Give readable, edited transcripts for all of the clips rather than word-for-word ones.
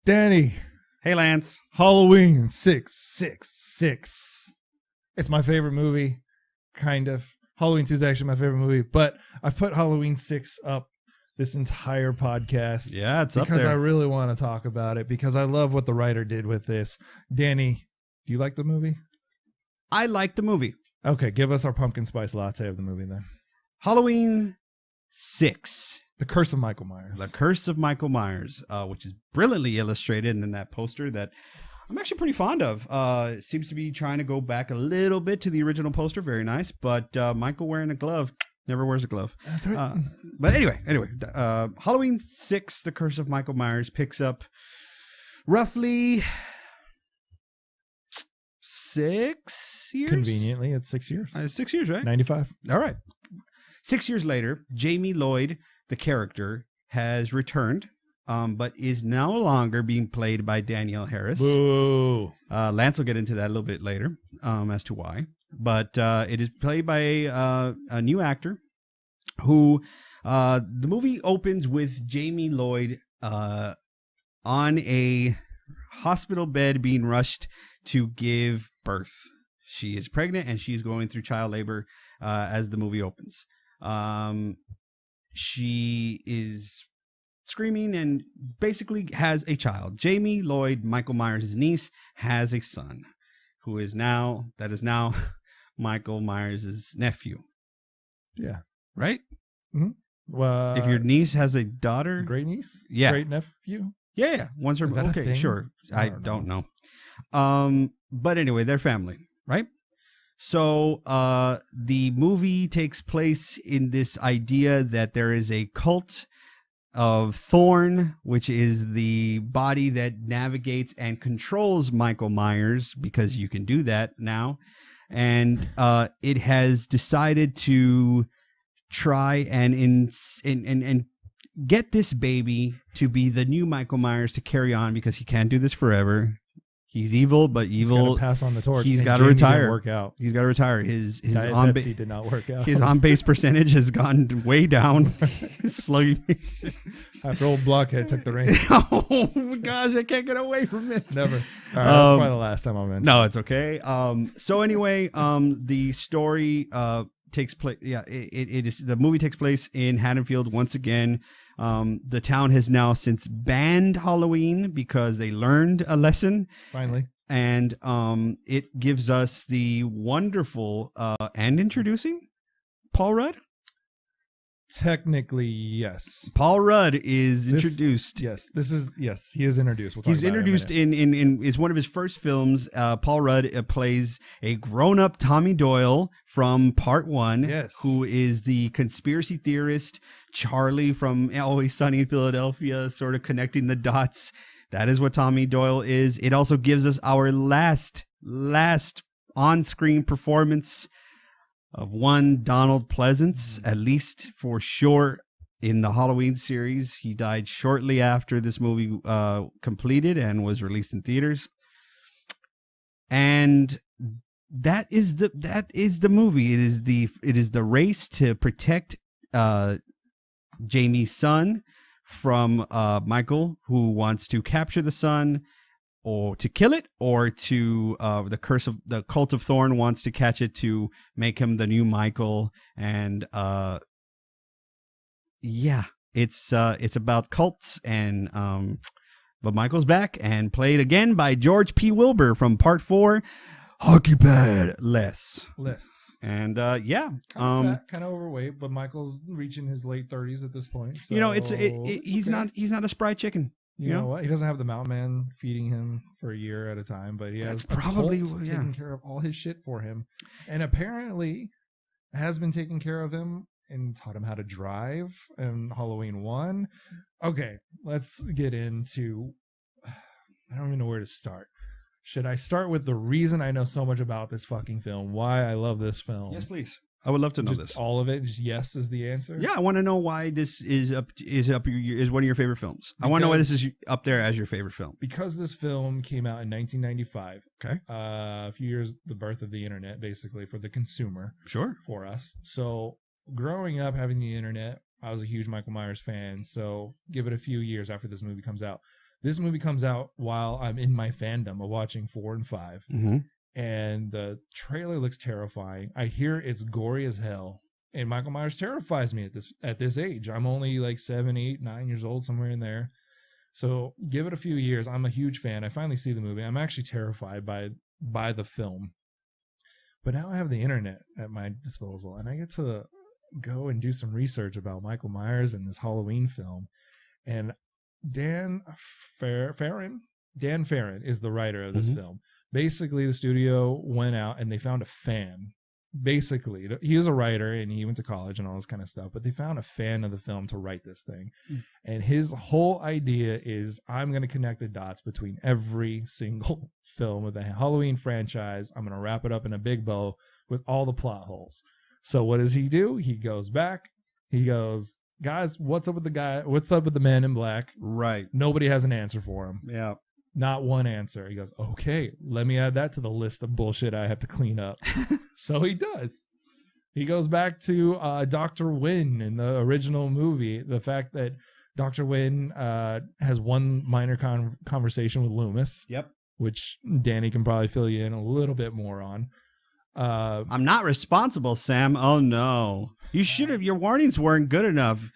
Danny, Hey, Lance. Halloween 666. It's my favorite movie, kind of. Halloween 2 is actually my favorite movie, but I've put Halloween 6 up this entire podcast. Yeah, it's up there. Because I really want to talk about it, because I love what the writer did with this. Danny, do you like the movie? I like the movie. Okay, give us our pumpkin spice latte of the movie then. Halloween 6. The Curse of Michael Myers. The Curse of Michael Myers, which is brilliantly illustrated in that poster that I'm actually pretty fond of. It seems to be trying to go back a little bit to the original poster. Very nice. But Michael wearing a glove never wears a glove. That's right. But anyway, Halloween 6, The Curse of Michael Myers, picks up roughly 6 years. Conveniently, it's 6 years. 6 years, right? 95. All right. 6 years later, Jamie Lloyd, the character, has returned, but is no longer being played by Danielle Harris. Boo. Lance will get into that a little bit later as to why. But it is played by a new actor who, the movie opens with Jamie Lloyd on a hospital bed being rushed to give birth. She is pregnant and she's going through child labor as the movie opens. She is screaming and basically has a child. Jamie Lloyd, Michael Myers' niece, has a son who is now Michael Myers' nephew. Yeah. Right? Mm-hmm. Well, if your niece has a daughter, great niece, yeah, great nephew. Yeah. Once her, okay, sure. I don't know. But anyway, they're family, right? So the movie takes place in this idea that there is a cult of Thorn, which is the body that navigates and controls Michael Myers, because you can do that now. And it has decided to try and get this baby to be the new Michael Myers to carry on, because he can't do this forever. He's evil, but evil. He's got to pass on the torch. He's got to retire. Work out. He's got to retire. His Pepsi did not work out. His on base percentage has gone way down. After old Blockhead took the reins. Oh gosh, I can't get away from it. Never. All right, that's probably the last time I'll mention. No, it's okay. So anyway, the story takes place. Yeah, it is. The movie takes place in Haddonfield once again. The town has now since banned Halloween because they learned a lesson. Finally. And it gives us the wonderful and introducing Paul Rudd. Technically, yes. Paul Rudd is introduced. Yes, he is introduced. We'll talk He's about introduced it in is one of his first films. Paul Rudd plays a grown-up Tommy Doyle from Part 1, yes, who is the conspiracy theorist Charlie from Always Sunny in Philadelphia, sort of connecting the dots. That is what Tommy Doyle is. It also gives us our last on-screen performance of one Donald Pleasance, at least for sure, in the Halloween series. He died shortly after this movie completed and was released in theaters. And that is the movie. It is the race to protect Jamie's son from Michael, who wants to capture the son, or to kill it, or to the cult of Thorn wants to catch it to make him the new Michael. And it's about cults, and but Michael's back, and played again by George P. Wilbur from Part 4, Hockey Pad Les. And kind of overweight, but Michael's reaching his late 30s at this point. So he's not a spry chicken. You know what? He doesn't have the mountain man feeding him for a year at a time, but he has probably taking care of all his shit for him, and apparently has been taking care of him and taught him how to drive in Halloween 1. Okay, let's get into. I don't even know where to start. Should I start with the reason I know so much about this fucking film? Why I love this film? Yes, please. I would love to know this. All of it. Just yes is the answer. Yeah, I want to know why this is one of your favorite films. I want to know why this is up there as your favorite film. Because this film came out in 1995. Okay. A few years, the birth of the internet, basically, for the consumer. Sure. For us. So growing up, having the internet, I was a huge Michael Myers fan. So give it a few years after this movie comes out. This movie comes out while I'm in my fandom of watching 4 and 5. Mm-hmm. And the trailer looks terrifying. I hear it's gory as hell. And Michael Myers terrifies me at this age. I'm only like 7, 8, 9 years old, somewhere in there. So give it a few years. I'm a huge fan. I finally see the movie. I'm actually terrified by the film. But now I have the internet at my disposal, and I get to go and do some research about Michael Myers and this Halloween film. And Dan Farron is the writer of this film. Basically, the studio went out and they found a fan. Basically, he was a writer and he went to college and all this kind of stuff, but they found a fan of the film to write this thing. And his whole idea is, I'm going to connect the dots between every single film of the Halloween franchise. I'm going to wrap it up in a big bow with all the plot holes. So what does he do? He goes back. He goes, guys, what's up with the guy? What's up with the man in black? Right. Nobody has an answer for him. Yeah. Not one answer. He goes, okay, let me add that to the list of bullshit I have to clean up. So he does. He goes back to Dr. Wynn in the original movie. The fact that Dr. Wynn has one minor conversation with Loomis. Yep. Which Danny can probably fill you in a little bit more on. I'm not responsible, Sam. Oh, no. You should have. Your warnings weren't good enough.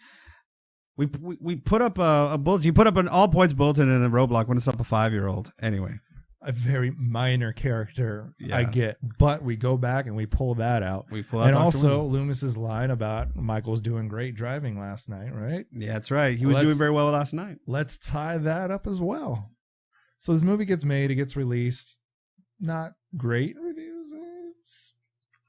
We put up a bulletin. You put up an all points bulletin in a roadblock when it's up a 5-year-old. Anyway, a very minor character, I get, but we go back and we pull that out. We pull out, and Dr. also Wynn. Loomis's line about Michael's doing great driving last night, right? Yeah, that's right. He was doing very well last night. Let's tie that up as well. So this movie gets made. It gets released. Not great reviews. It's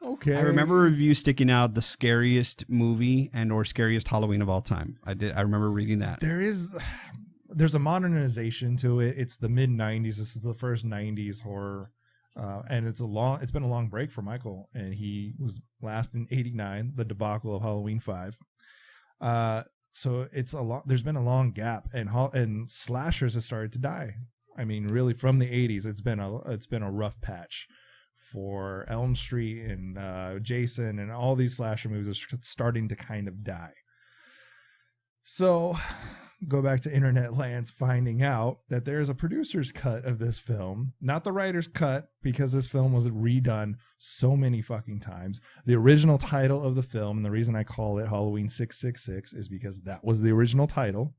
okay. I remember a review sticking out: the scariest movie and or scariest Halloween of all time. I remember reading that. There's a modernization to it. It's the mid 90s. This is the first 90s horror. And it's been a long break for Michael, and he was last in 89, the debacle of Halloween 5. So there's been a long gap, and slashers have started to die. I mean, really from the 80s, it's been a rough patch for Elm Street and Jason, and all these slasher movies are starting to kind of die. So go back to internet lands, finding out that there's a producer's cut of this film, not the writer's cut, because this film was redone so many fucking times. The original title of the film, and the reason I call it Halloween 666 is because that was the original title.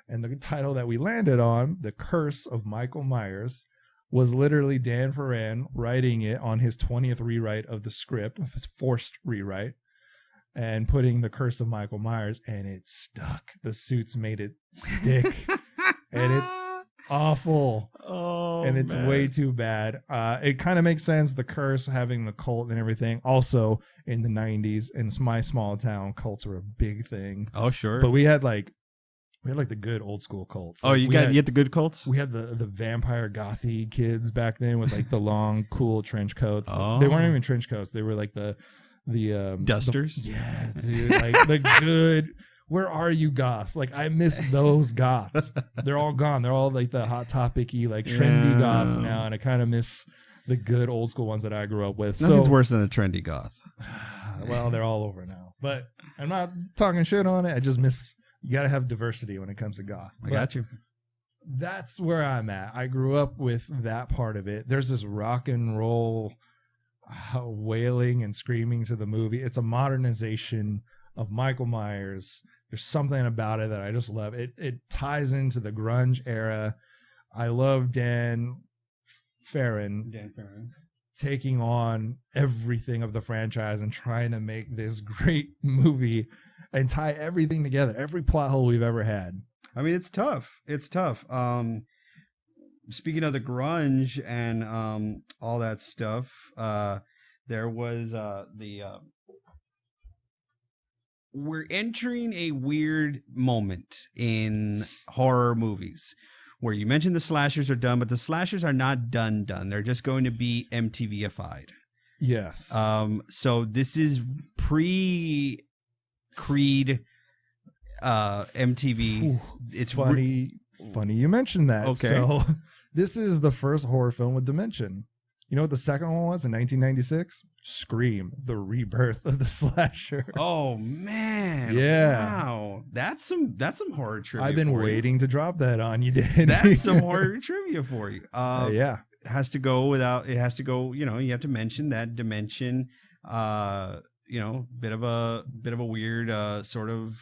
And the title that we landed on, The Curse of Michael Myers, was literally Dan Farron writing it on his 20th rewrite of the script, of his forced rewrite, and putting The Curse of Michael Myers, and it stuck. The suits made it stick, and it's awful. Oh, and it's way too bad. It kind of makes sense, the curse, having the cult and everything. Also, in the 90s, in my small town, cults were a big thing. Oh, sure. But we had the good old school cults. Oh, like you get the good cults? We had the vampire gothy kids back then with like the long, cool trench coats. Oh. They weren't even trench coats. They were like the dusters. Yeah, dude. Like the good. Where are you goths? Like, I miss those goths. They're all gone. They're all like the hot topic-y, like trendy goths now, and I kind of miss the good old school ones that I grew up with. Nothing's worse than a trendy goth. Well, they're all over now. But I'm not talking shit on it. I just miss. You got to have diversity when it comes to goth. I got you. That's where I'm at. I grew up with that part of it. There's this rock and roll wailing and screaming to the movie. It's a modernization of Michael Myers. There's something about it that I just love. It ties into the grunge era. I love Dan Farron taking on everything of the franchise and trying to make this great movie and tie everything together, every plot hole we've ever had. I mean, it's tough. It's tough. Speaking of the grunge and all that stuff, there was we're entering a weird moment in horror movies where you mentioned the slashers are done, but the slashers are not done. They're just going to be MTV-ified. Yes. So this is pre-Creed MTV. Ooh, it's funny you mentioned that. Okay. So this is the first horror film with Dimension. You know what the second one was in 1996? Scream, the rebirth of the slasher. Oh man. Yeah. Wow. That's some horror trivia. I've been waiting to drop that on you, Danny. That's some horror trivia for you. Yeah. It has to go, you know, you have to mention that Dimension, you know, bit of a weird sort of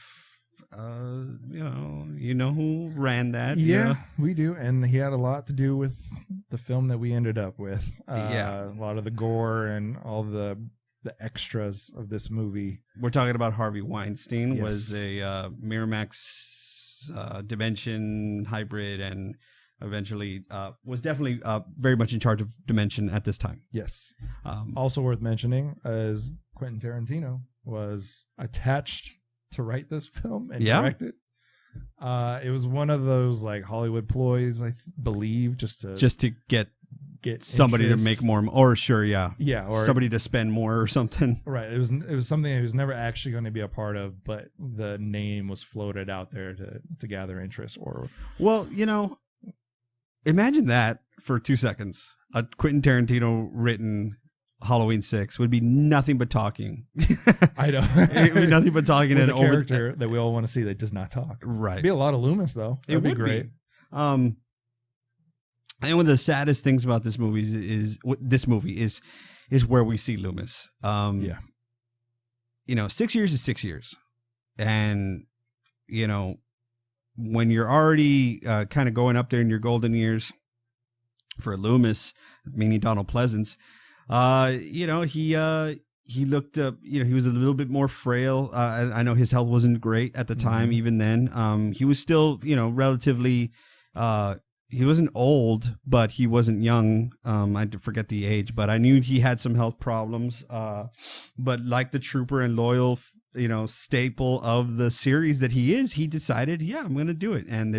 you know who ran that. Yeah, we do. And he had a lot to do with the film that we ended up with. A lot of the gore and all the extras of this movie. We're talking about Harvey Weinstein. Yes. Was a Miramax Dimension hybrid, and eventually was definitely very much in charge of Dimension at this time. Yes. Also worth mentioning is Quentin Tarantino was attached to write this film and direct it. It was one of those like Hollywood ploys, I believe, just to get somebody interest. to make more, or or somebody to spend more or something. Right. It was something he was never actually going to be a part of, but the name was floated out there to gather interest. Well, you know, imagine that for 2 seconds. A Quentin Tarantino written Halloween 6 would be nothing but talking. I know. It would be nothing but talking. And a character that we all want to see that does not talk. Right. It'd be a lot of Loomis, though. That'd be great. And one of the saddest things about this movie is where we see Loomis. You know, 6 years is 6 years. And, you know, when you're already kind of going up there in your golden years for Loomis, meaning Donald Pleasance, you know, he looked, you know, he was a little bit more frail. I know his health wasn't great at the time. Even then, he was still, you know, relatively, he wasn't old, but he wasn't young. I forget the age, but I knew he had some health problems. But like the trooper and loyal, you know, staple of the series that he is, he decided, I'm going to do it. And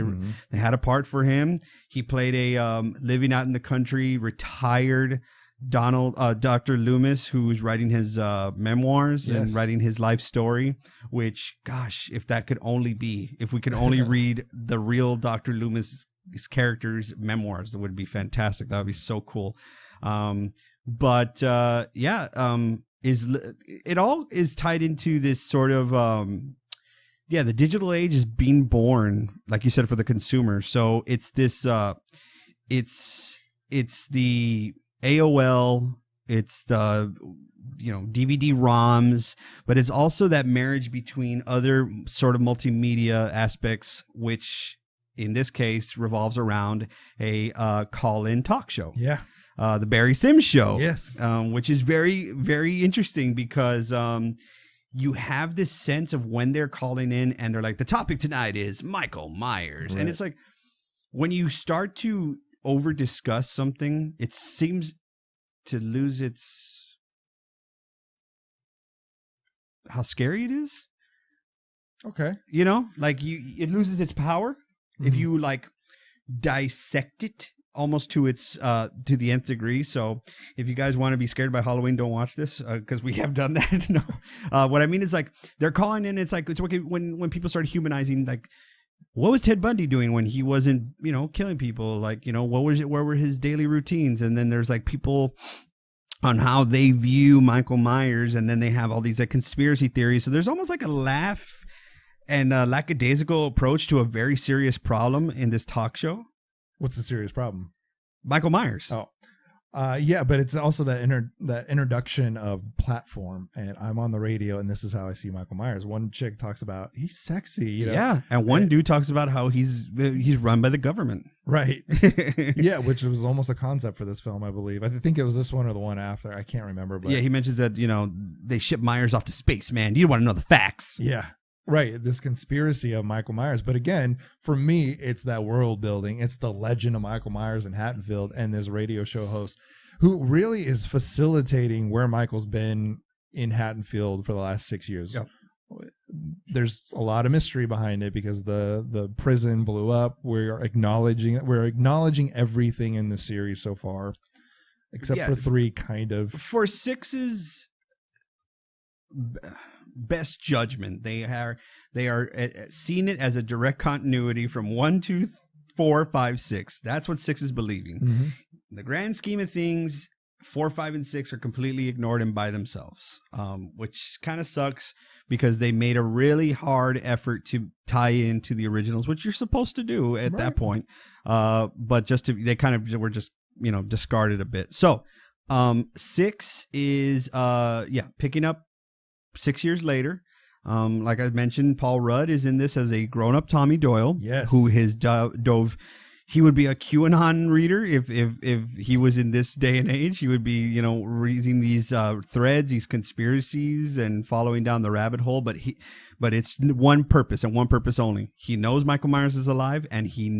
they had a part for him. He played a living out in the country, retired Dr. Loomis, who's writing his memoirs and writing his life story, which, gosh, if we could only read the real Dr. Loomis' character's memoirs, that would be fantastic. That would be so cool. It all is tied into this sort of, the digital age is being born, like you said, for the consumer. So it's this, it's the AOL, it's the, you know, DVD ROMs, but it's also that marriage between other sort of multimedia aspects, which in this case revolves around a call-in talk show. Yeah. The Barry Sims Show. Yes. Which is very, very interesting because you have this sense of when they're calling in and they're like, the topic tonight is Michael Myers. Right. And it's like, when you start to over discuss something, it seems to lose how scary it is. Okay. You know, like it loses its power if you like dissect it almost to its to the nth degree. So if you guys want to be scared by Halloween, don't watch this because we have done that. No, what I mean is like they're calling in. It's like it's okay when people start humanizing, like, what was Ted Bundy doing when he wasn't, you know, killing people? Like, you know, where were his daily routines? And then there's like people on how they view Michael Myers, and then they have all these like conspiracy theories. So there's almost like a laugh and a lackadaisical approach to a very serious problem in this talk show. What's the serious problem? Michael Myers. Oh, but it's also that introduction of platform, and I'm on the radio, and this is how I see Michael Myers. One chick talks about he's sexy, you know? Yeah, and one dude talks about how he's run by the government, right? Yeah, which was almost a concept for this film, I believe. I think it was this one or the one after. I can't remember. But yeah, he mentions that, you know, they ship Myers off to space. Man, you want to know the facts? Yeah. Right, this conspiracy of Michael Myers. But again, for me, it's that world building. It's the legend of Michael Myers in Haddonfield and this radio show host who really is facilitating where Michael's been in Haddonfield for the last 6 years. Yep. There's a lot of mystery behind it because the prison blew up. We're acknowledging everything in the series so far, except for 3, kind of. For 6's best judgment, they are seeing it as a direct continuity from 1, 2, 4, 5, 6. That's what 6 is believing. In the grand scheme of things, 4, 5, and 6 are completely ignored and by themselves, which kind of sucks because they made a really hard effort to tie into the originals, which you're supposed to do at that point. But they kind of were just, discarded a bit. So 6 is picking up 6 years later. Like I mentioned, Paul Rudd is in this as a grown-up Tommy Doyle, who has dove. He would be a QAnon reader if he was in this day and age. He would be, reading these threads, these conspiracies, and following down the rabbit hole. But it's one purpose and one purpose only. He knows Michael Myers is alive, and he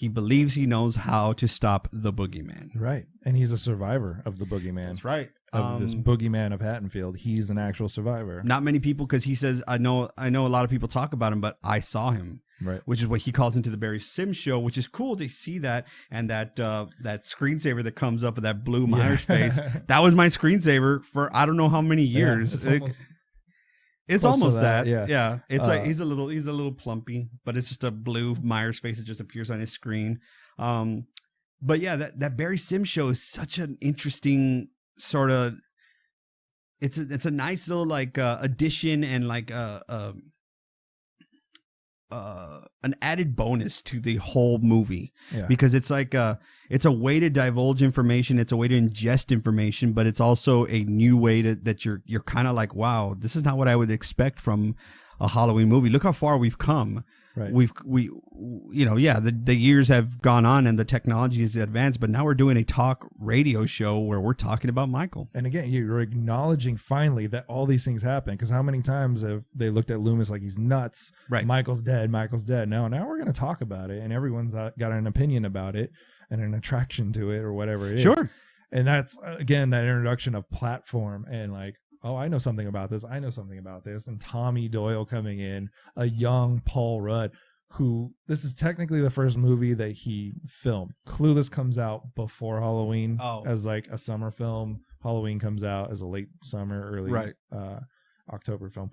believes he knows how to stop the boogeyman. Right, and he's a survivor of the boogeyman. That's right. Of this boogeyman of Haddonfield. He's an actual survivor. Not many people, because he says, I know a lot of people talk about him, but I saw him. Right. Which is what he calls into the Barry Sims show, which is cool to see that. And that screensaver that comes up with that blue Myers face, that was my screensaver for I don't know how many years. It's almost that. Yeah. It's like he's a little plumpy, but it's just a blue Myers face that just appears on his screen. But yeah, that Barry Sims show is such an interesting sort of. It's a nice little addition and an added bonus to the whole movie, because it's it's a way to divulge information, it's a way to ingest information, but it's also a new way that you're kind of like, wow, this is not what I would expect from a Halloween movie. Look how far we've come. Right. The years have gone on and the technology is advanced, but now we're doing a talk radio show where we're talking about Michael. And again, you're acknowledging finally that all these things happen, because how many times have they looked at Loomis like he's nuts? Right. Michael's dead. Now we're going to talk about it, and everyone's got an opinion about it and an attraction to it or whatever it is. Sure. And that's, again, that introduction of platform and oh, I know something about this. I know something about this. And Tommy Doyle coming in, a young Paul Rudd, who this is technically the first movie that he filmed. Clueless comes out before Halloween as a summer film. Halloween comes out as a late summer, early October film.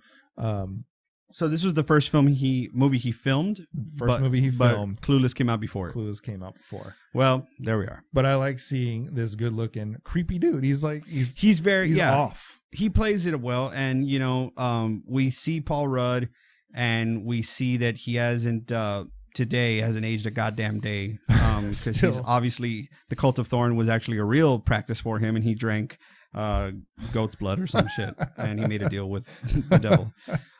So this was the first movie he filmed? Movie he filmed. Clueless came out before it. Clueless came out before. Well, there we are. But I like seeing this good-looking, creepy dude. He's off. He plays it well, and we see Paul Rudd, and we see that he hasn't aged a goddamn day, because he's obviously, the Cult of Thorn was actually a real practice for him, and he drank goat's blood or some shit, and he made a deal with the devil.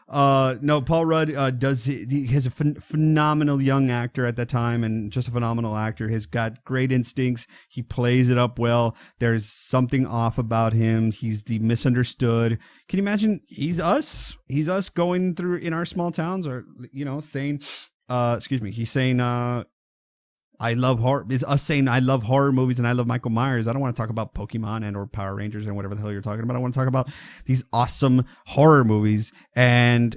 No, Paul Rudd he's a phenomenal young actor at that time, and just a phenomenal actor. He's got great instincts. He plays it up well. There's something off about him. He's the misunderstood. Can you imagine? He's us going through in our small towns, or saying, he's saying, I love horror. It's us saying I love horror movies and I love Michael Myers. I don't want to talk about Pokemon and or Power Rangers and whatever the hell you're talking about. I want to talk about these awesome horror movies. And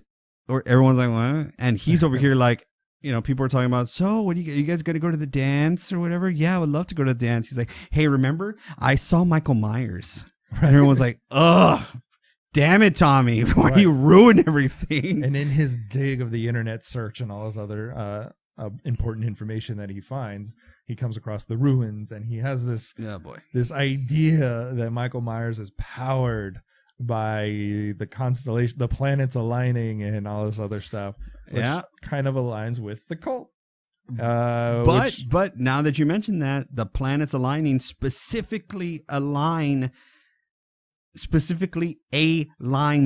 everyone's like, what? And he's over here like, people are talking about, so what are you guys going to go to the dance or whatever? Yeah, I would love to go to the dance. He's like, hey, remember, I saw Michael Myers. Right. And everyone's like, ugh. Damn it, Tommy. Why do you ruin everything? And in his dig of the internet search and all his other important information that he finds, he comes across the ruins, and he has this this idea that Michael Myers is powered by the constellation, the planets aligning, and all this other stuff, which kind of aligns with the cult. But now that you mention that, the planets aligning specifically a line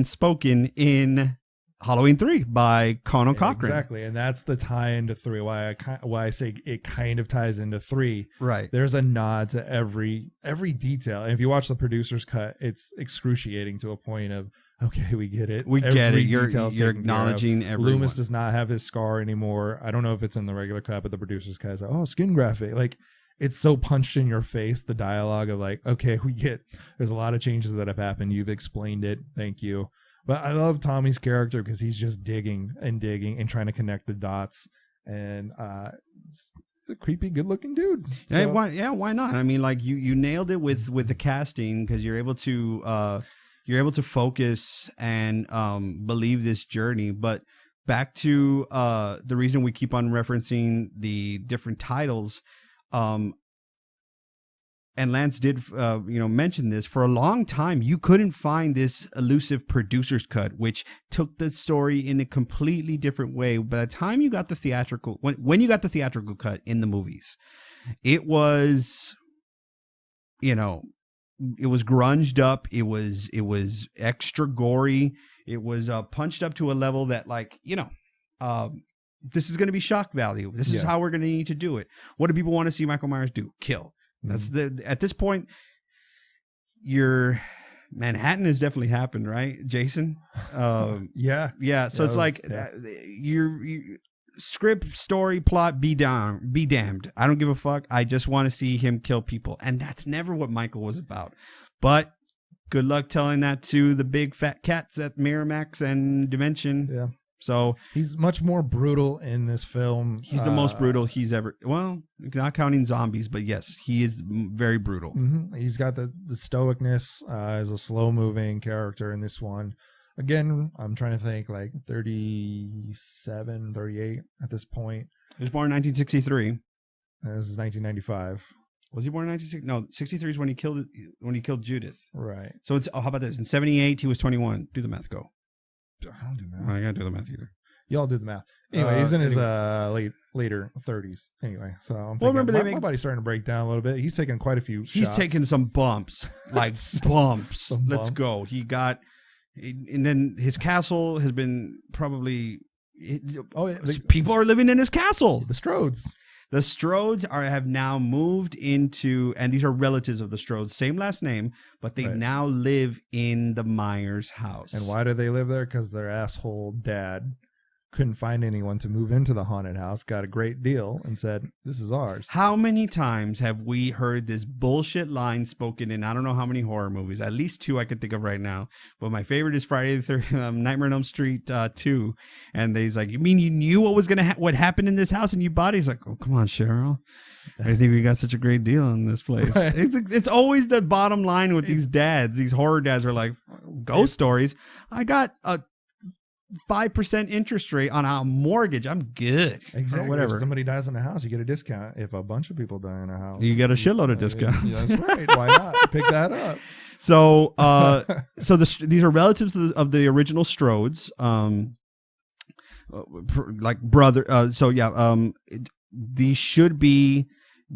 spoken in Halloween 3 by Conal Cochran. Exactly, and that's the tie into 3. Why I say it kind of ties into 3. Right. There's a nod to every detail, and if you watch the producer's cut, it's excruciating to a point of, okay, we get it. We get it. You're acknowledging everyone. Loomis does not have his scar anymore. I don't know if it's in the regular cut, but the producer's cut is like, oh, skin graphic. It's so punched in your face, the dialogue of okay, we get, there's a lot of changes that have happened. You've explained it. Thank you. But I love Tommy's character because he's just digging and trying to connect the dots, and a creepy, good-looking dude. So. Why not? I mean, you nailed it with the casting, because you're able to focus and believe this journey. But back to the reason we keep on referencing the different titles. and Lance did, mention this, for a long time, you couldn't find this elusive producer's cut, which took the story in a completely different way. By the time you got the theatrical, when you got the theatrical cut in the movies, it was, it was grunged up. It was extra gory. It was punched up to a level that, this is going to be shock value. This is how we're going to need to do it. What do people want to see Michael Myers do? Kill. That's at this point, your Manhattan has definitely happened, right, Jason? Yeah. So it's like your script, story, plot, be damned. I don't give a fuck. I just want to see him kill people, and that's never what Michael was about. But good luck telling that to the big fat cats at Miramax and Dimension. Yeah. So he's much more brutal in this film. He's the most brutal he's ever. Well, not counting zombies, but yes, he is very brutal. Mm-hmm. He's got the stoicness as a slow moving character in this one. Again, I'm trying to think, like 37, 38 at this point. He was born in 1963. This is 1995. Was he born in 1960? No, 63 is when he killed Judith. Right. So it's how about this? In 78, he was 21. Do the math. Go. I don't do math. I gotta do the math either. Y'all do the math. Anyway, he's in his later 30s. Anyway, so I'm thinking, remember my body's starting to break down a little bit. He's taking quite a few He's shots. taken some bumps, like bumps. Let's bumps. go. He got, and then his castle has been probably. People are living in his castle. The Strodes. The Strodes have now moved into, and these are relatives of the Strodes, same last name, but they now live in the Myers house. And why do they live there? Because their asshole dad couldn't find anyone to move into the haunted house, got a great deal, and said, this is ours. How many times have we heard this bullshit line spoken in I don't know how many horror movies? At least 2 I could think of right now. But my favorite is Friday the 13th, Nightmare on Elm Street 2. And he's like, you mean you knew what was gonna what happened in this house and you bought it? He's like, oh, come on, Cheryl. I think we got such a great deal in this place. Right. It's always the bottom line with these dads. These horror dads are like, ghost stories. I got a 5% interest rate on a mortgage. I'm good. Exactly. Or whatever. If somebody dies in a house, you get a discount. If a bunch of people die in a house, you get a shitload of discounts. Yeah, that's right. Why not pick that up? So, these are relatives of the original Strodes, like brother. These should be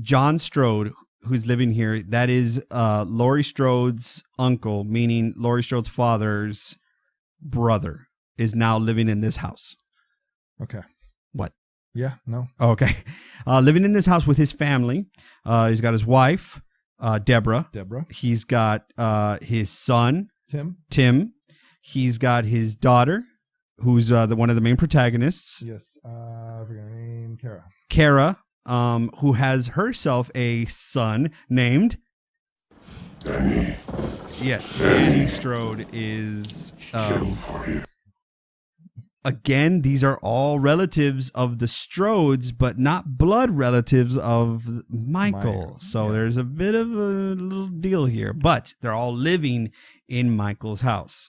John Strode, who's living here. That is Laurie Strode's uncle, meaning Laurie Strode's father's brother. Is now living in this house. Okay. What? Yeah, no. Okay. Living in this house with his family. He's got his wife, Deborah. He's got his son, Tim. He's got his daughter, who's one of the main protagonists. Yes. I forgot her name. Kara, who has herself a son named Danny. Yes, Danny Strode is. Again, these are all relatives of the Strodes, but not blood relatives of Michael. So there's a bit of a little deal here, but they're all living in Michael's house.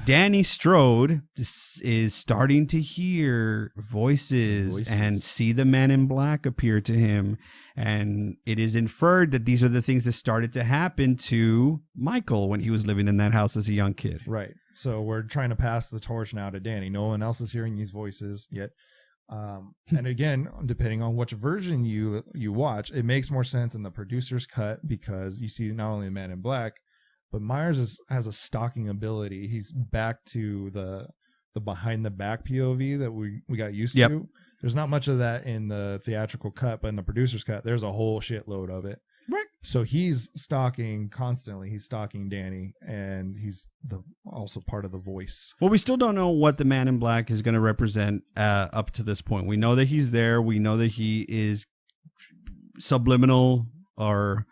Danny Strode is starting to hear voices and see the man in black appear to him. And it is inferred that these are the things that started to happen to Michael when he was living in that house as a young kid. Right. So we're trying to pass the torch now to Danny. No one else is hearing these voices yet. And again, depending on which version you watch, it makes more sense in the producer's cut because you see not only the man in black, but Myers has a stalking ability. He's back to the behind the back POV that we got used to. There's not much of that in the theatrical cut, but in the producer's cut, there's a whole shitload of it. Right. So he's stalking constantly. He's stalking Danny, and he's also part of the voice. Well, we still don't know what the man in black is going to represent up to this point. We know that he's there. We know that he is subliminal or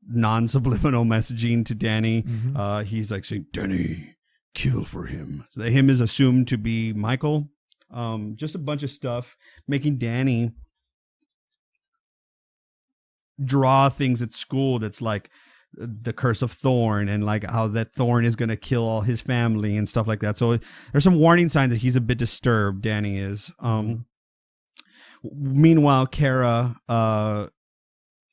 non-subliminal messaging to Danny. Mm-hmm. He's like saying, Danny, kill for him. So the him is assumed to be Michael. Just a bunch of stuff making Danny draw things at school that's like the curse of Thorn and like how that Thorn is going to kill all his family and stuff like that. So there's some warning signs that he's a bit disturbed, Danny is. Meanwhile, Kara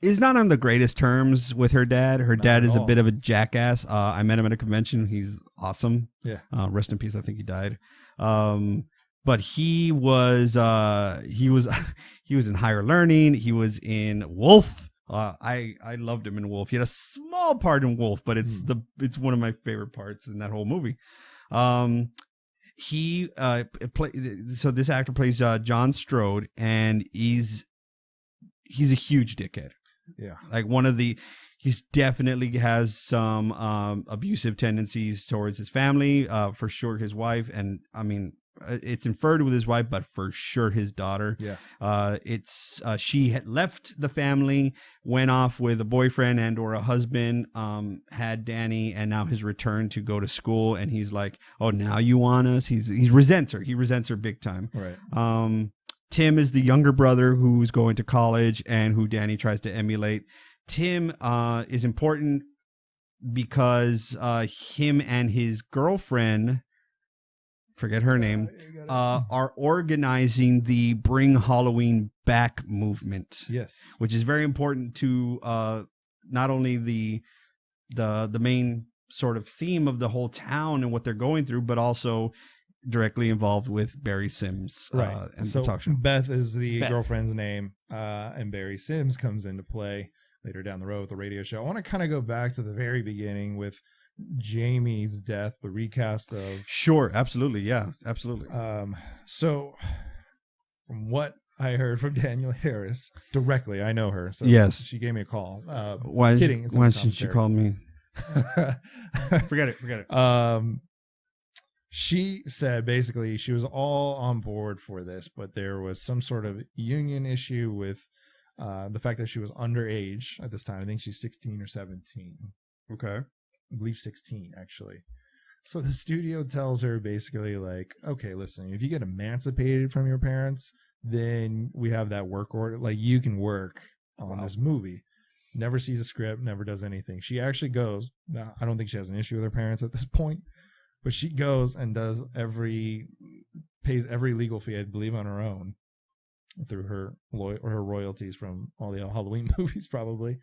is not on the greatest terms with her dad. Her dad is a bit of a jackass. I met him at a convention. He's awesome. Yeah. Rest in peace. I think he died. But he was in Higher Learning. He was in Wolf. I loved him in Wolf. He had a small part in Wolf, but it's one of my favorite parts in that whole movie. So this actor plays John Strode, and he's a huge dickhead. Yeah, like he's definitely has some abusive tendencies towards his family, for sure his wife, and I mean it's inferred with his wife, but for sure his daughter. Yeah. She had left the family, went off with a boyfriend and or a husband, had Danny, and now has returned to go to school, and he's like, oh, now you want us? He resents her big time. Right. Tim is the younger brother who's going to college and who Danny tries to emulate. Tim is important because him and his girlfriend, forget her name, are organizing the Bring Halloween Back movement. Yes. Which is very important to not only the main sort of theme of the whole town and what they're going through, but also directly involved with Barry Sims. Right. And so the talk show. Beth is the Beth. girlfriend's name, and Barry Sims comes into play later down the road with the radio show. I want to kind of go back to the very beginning with Jamie's death, the recast of. Sure, absolutely, yeah, absolutely. So from what I heard from Danielle Harris directly, I know her, so yes, she gave me a call. Why should she call me? Forget it. She said basically she was all on board for this, but there was some sort of union issue with the fact that she was underage at this time. I think she's 16 or 17. Okay. I believe 16, actually. So the studio tells her basically like, okay, listen, if you get emancipated from your parents, then we have that work order. Like, you can work on this movie. Never sees a script, never does anything. She actually goes, now, I don't think she has an issue with her parents at this point, but she goes and pays every legal fee, I believe, on her own through her royalties from all the Halloween movies, probably.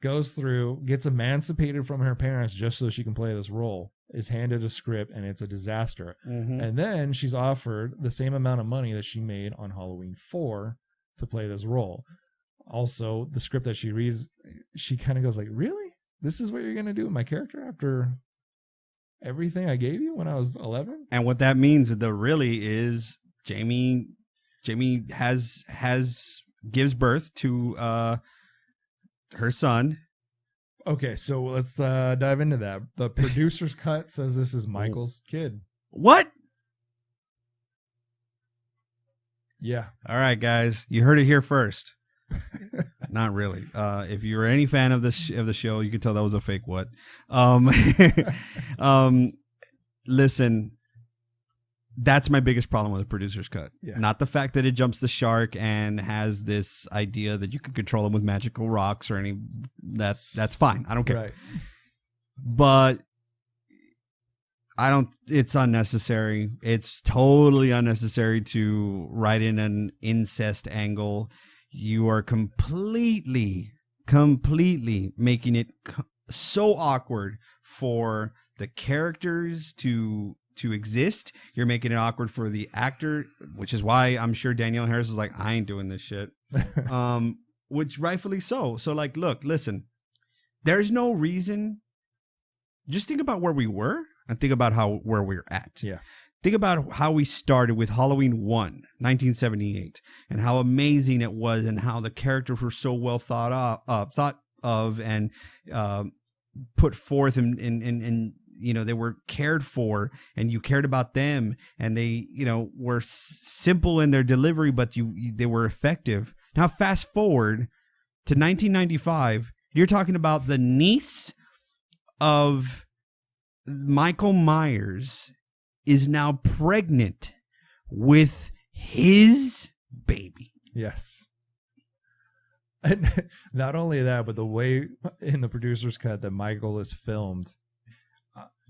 Goes through, gets emancipated from her parents just so she can play this role, is handed a script, and it's a disaster. Mm-hmm. And then she's offered the same amount of money that she made on Halloween 4 to play this role. Also, the script that she reads, she kind of goes like, really? This is what you're going to do with my character after everything I gave you when I was 11? And what that means, really, is Jamie gives birth to her son. Okay, so let's dive into that. The producer's cut says this is Michael's kid. What? Yeah. All right, guys, you heard it here first. Not really. If you're any fan of the show, you can tell that was a fake what. Listen, that's my biggest problem with the producer's cut. Yeah. Not the fact that it jumps the shark and has this idea that you can control them with magical rocks or any that's fine. I don't care. Right. But it's unnecessary. It's totally unnecessary to write in an incest angle. You are completely making it so awkward for the characters to exist. You're making it awkward for the actor, which is why I'm sure Danielle Harris is like, I ain't doing this shit. Which rightfully so. So like, look, listen, there's no reason. Just think about where we were and think about where we're at. Yeah. Think about how we started with Halloween 1, 1978, and how amazing it was, and how the characters were so well thought of, and put forth, and you know, they were cared for, and you cared about them, and they, you know, were simple in their delivery, but they were effective. Now, fast forward to 1995, you're talking about the niece of Michael Myers is now pregnant with his baby. Yes. And not only that, but the way in the producer's cut that Michael is filmed,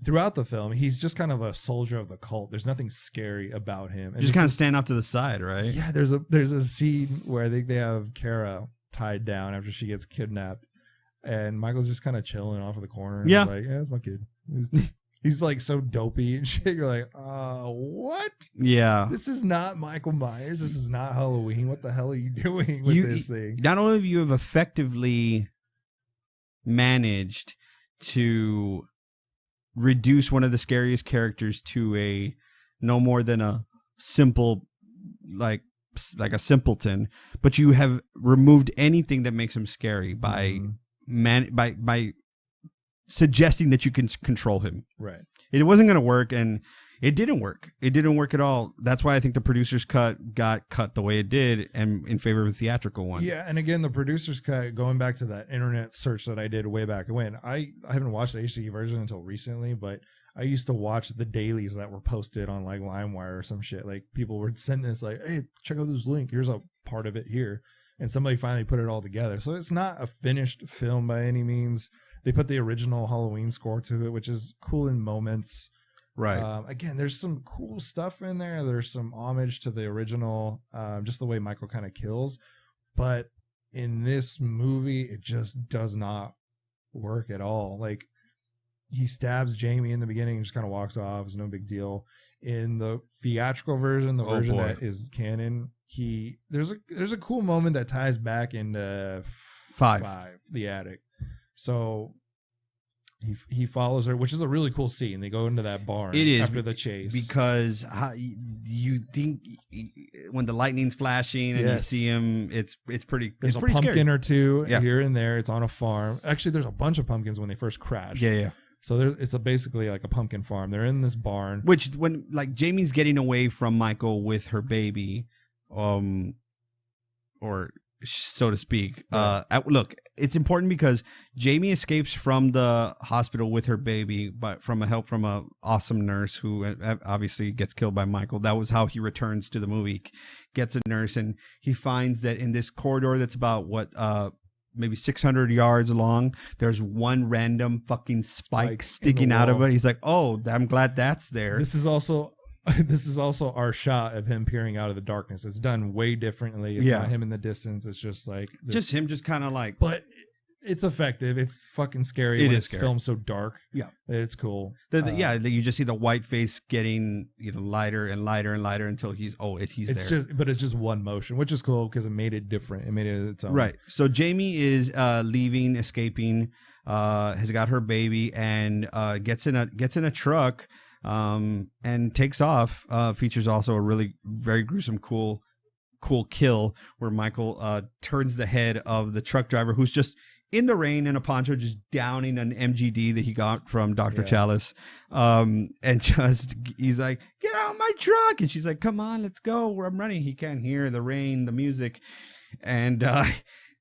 throughout the film, he's just kind of a soldier of the cult. There's nothing scary about him. And just kind of stand off to the side, right? Yeah, there's a scene where they have Kara tied down after she gets kidnapped, and Michael's just kind of chilling off of the corner. Yeah. He's like, yeah, that's my kid. He's like so dopey and shit. You're like, what? Yeah. This is not Michael Myers. This is not Halloween. What the hell are you doing with this thing? Not only have you effectively managed to reduce one of the scariest characters to a no more than a simple, like a simpleton, but you have removed anything that makes him scary by by suggesting that you can control him. Right. It wasn't going to work, and it didn't work. It didn't work at all. That's why I think the producer's cut got cut the way it did, and in favor of the theatrical one. Yeah, and again, the producer's cut, going back to that internet search that I did way back when, I haven't watched the HD version until recently, but I used to watch the dailies that were posted on like LimeWire or some shit. Like people would send this like, hey, check out this link. Here's a part of it here. And somebody finally put it all together. So it's not a finished film by any means. They put the original Halloween score to it, which is cool in moments. Right. Again, there's some cool stuff in there. There's some homage to the original, just the way Michael kind of kills. But in this movie, it just does not work at all. Like, he stabs Jamie in the beginning and just kind of walks off. It's no big deal. In the theatrical version, the version that is canon, there's a cool moment that ties back into five, the attic. So he follows her, which is a really cool scene. They go into that barn after the chase. Because you think when the lightning's flashing and you see him, it's pretty There's pretty a pumpkin scary. or two here and there. It's on a farm. Actually, there's a bunch of pumpkins when they first crash. Yeah. So it's basically like a pumpkin farm. They're in this barn. Which, when like Jamie's getting away from Michael with her baby, or so to speak. Right. Look, it's important because Jamie escapes from the hospital with her baby, but from help from a awesome nurse who obviously gets killed by Michael. That was how he returns to the movie. Gets a nurse, and he finds that in this corridor that's about maybe 600 yards long, there's one random fucking spike sticking out of it. He's like, oh, I'm glad that's there. This is also our shot of him peering out of the darkness. It's done way differently. It's not him in the distance. It's just like just him, just kind of like. But it's effective. It's fucking scary. It's scary. filmed so dark. Yeah, it's cool. You just see the white face getting lighter and lighter and lighter until he's there. It's just one motion, which is cool because it made it different. It made it its own. Right. So Jamie is leaving, escaping. Has got her baby and gets in a truck. And takes off. Features also a really very gruesome, cool kill where Michael turns the head of the truck driver, who's just in the rain in a poncho, just downing an MGD that he got from Dr. Chalice. And just he's like, get out of my truck, and she's like, come on, let's go where I'm running. He can't hear the rain, the music, and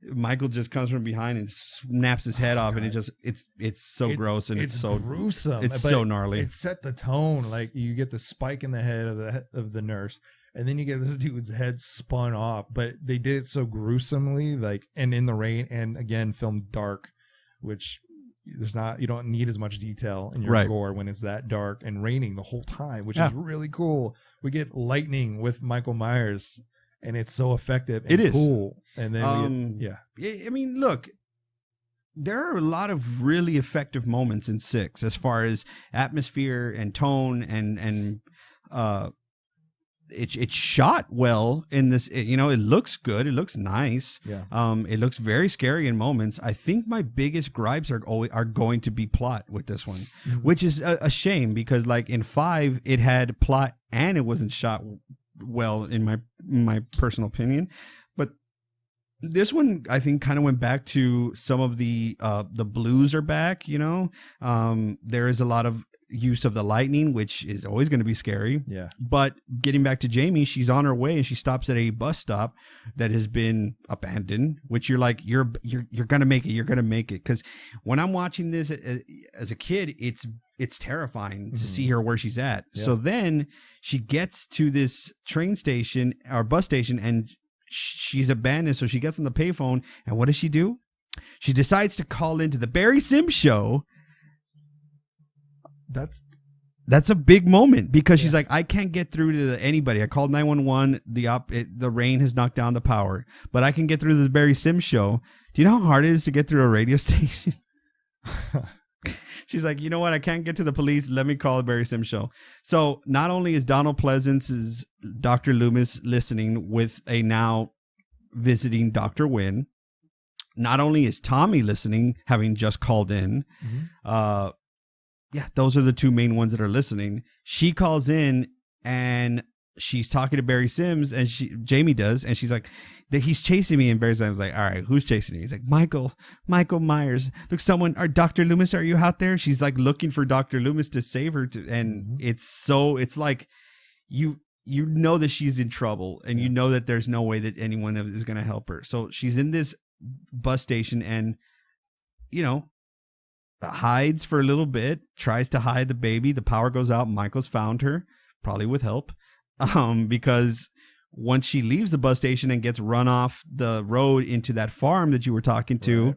Michael just comes from behind and snaps his head off, and it's so gross, and it's so gruesome. It's so gnarly. It set the tone. Like, you get the spike in the head of the nurse, and then you get this dude's head spun off. But they did it so gruesomely, like, and in the rain, and again filmed dark, which you don't need as much detail in your gore when it's that dark and raining the whole time, which is really cool. We get lightning with Michael Myers. And it's so effective and cool. And then, I mean, look, there are a lot of really effective moments in 6 as far as atmosphere and tone, and it's shot well in this. It looks good. It looks nice. Yeah. It looks very scary in moments. I think my biggest gripes are going to be plot with this one, which is a shame because, like, in 5, it had plot and it wasn't shot well, in my personal opinion. But this one, I think, kind of went back to some of the blues are back. There is a lot of use of the lightning, which is always going to be scary. Yeah. But getting back to Jamie, she's on her way and she stops at a bus stop that has been abandoned, which you're like, you're gonna make it. You're gonna make it. Because when I'm watching this as a kid, it's terrifying to see her where she's at. Yeah. So then she gets to this train station or bus station, and she's abandoned. So she gets on the payphone, and what does she do? She decides to call into the Barry Sims show. That's a big moment because she's like, I can't get through to anybody. I called 911. The rain has knocked down the power, but I can get through the Barry Sims show. Do you know how hard it is to get through a radio station? She's like, you know what? I can't get to the police. Let me call the Barry Sims show. So not only is Donald Pleasance's Dr. Loomis listening with a now visiting Dr. Wynn, not only is Tommy listening, having just called in, those are the two main ones that are listening. She calls in and she's talking to Barry Sims, and Jamie does, and she's like, he's chasing me, and Barry Sims is like, all right, who's chasing me? He's like, Michael Myers. Look, Dr. Loomis, are you out there? She's like looking for Dr. Loomis to save her, and it's like you know that she's in trouble, and you know that there's no way that anyone is going to help her. So she's in this bus station, and hides for a little bit, tries to hide the baby. The power goes out. Michael's found her, probably with help, because once she leaves the bus station and gets run off the road into that farm that you were talking to,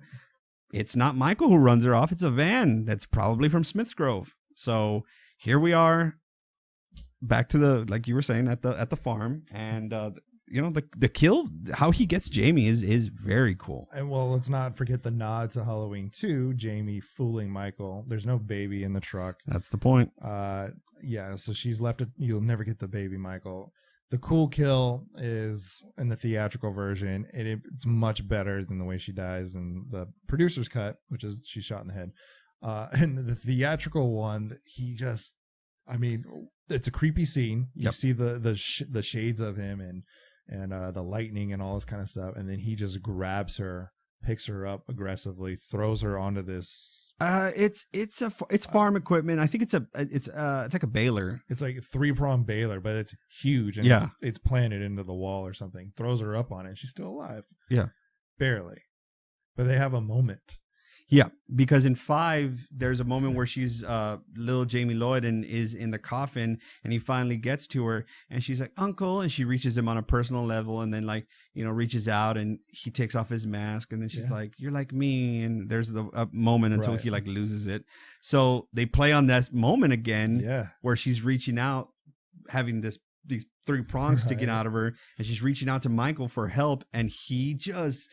it's not Michael who runs her off. It's a van that's probably from Smith's Grove. So here we are, back to like you were saying, at the farm, and the kill, how he gets Jamie is very cool. And well, let's not forget the nod to Halloween 2, Jamie fooling Michael. There's no baby in the truck. That's the point. So she's left it. You'll never get the baby, Michael. The cool kill is in the theatrical version. It's much better than the way she dies in the producer's cut, which is she's shot in the head. And the theatrical one, it's a creepy scene. You see the shades of him and the lightning and all this kind of stuff, and then he just grabs her, picks her up aggressively, throws her onto this. It's farm equipment. I think it's like a baler. It's like a 3-prong baler, but it's huge, and it's planted into the wall or something. Throws her up on it. She's still alive. Yeah, barely. But they have a moment. Yeah, because in 5, there's a moment where she's little Jamie Lloyd and is in the coffin, and he finally gets to her, and she's like, Uncle, and she reaches him on a personal level, and then reaches out, and he takes off his mask, and then she's like, you're like me, and there's a moment until he loses it. So they play on that moment again, where she's reaching out, having these 3 prongs sticking out of her, and she's reaching out to Michael for help, and he goes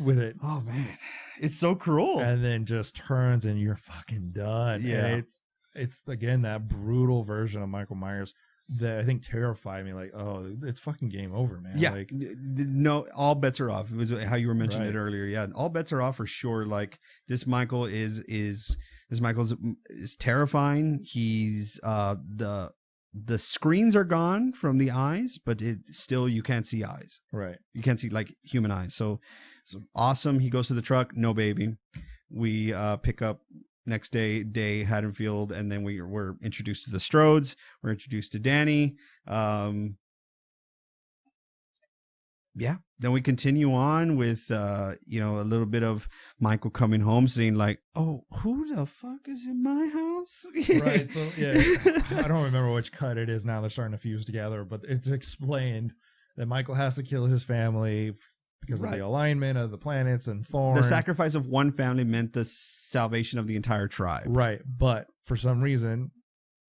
with it. Oh man, it's so cruel. And then just turns, and you're fucking done. Yeah, and it's again that brutal version of Michael Myers that I think terrified me. Like, oh, it's fucking game over, man. Yeah, like, no, all bets are off. It was how you were mentioning it earlier. Yeah, all bets are off for sure. Like, this Michael is terrifying. He's the screens are gone from the eyes, but you can't see eyes. Right. You can't see like human eyes. So awesome. He goes to the truck, no baby. We pick up next day Haddonfield, and then we're introduced to the Strodes. We're introduced to Danny. Then we continue on with a little bit of Michael coming home, saying like, oh, who the fuck is in my house? Right. So I don't remember which cut it is now. They're starting to fuse together, but it's explained that Michael has to kill his family because of the alignment of the planets and Thorn. The sacrifice of one family meant the salvation of the entire tribe. Right. But for some reason,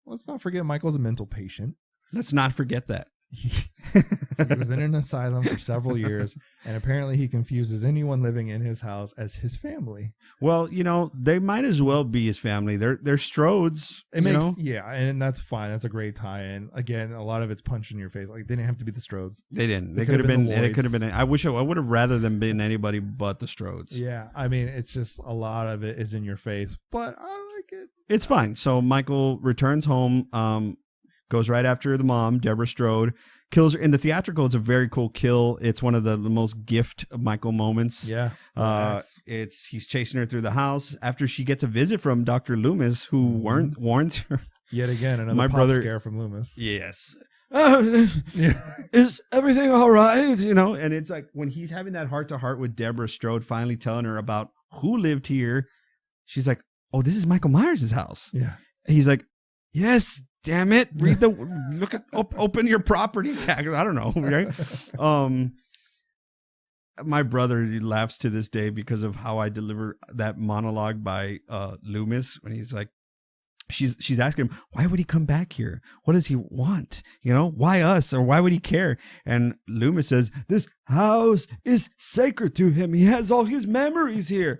let's not forget Michael's a mental patient. Let's not forget that. He was in an asylum for several years, and apparently he confuses anyone living in his house as his family. Well, they might as well be his family. They're Strodes. And that's fine. That's a great tie-in. Again, a lot of it's punch in your face. Like, they didn't have to be the Strodes. They didn't. They could have been. They could have been. I would have rather them been anybody but the Strodes. Yeah, I mean, it's just a lot of it is in your face, but I like it. It's fine. So Michael returns home. Goes right after the mom, Deborah Strode, kills her. In the theatrical, it's a very cool kill. It's one of the most gift Michael moments. Yeah. He's chasing her through the house after she gets a visit from Dr. Loomis, who warns her. Yet again, another scare from Loomis. Yes. Is everything all right? And it's like when he's having that heart-to-heart with Deborah Strode, finally telling her about who lived here, she's like, oh, this is Michael Myers' house. Yeah. He's like, yes, damn it. Open your property tag. I don't know. Right? My brother laughs to this day because of how I deliver that monologue by Loomis when he's like, she's asking him, why would he come back here? What does he want? You know, why us? Or why would he care? And Loomis says, this house is sacred to him. He has all his memories here.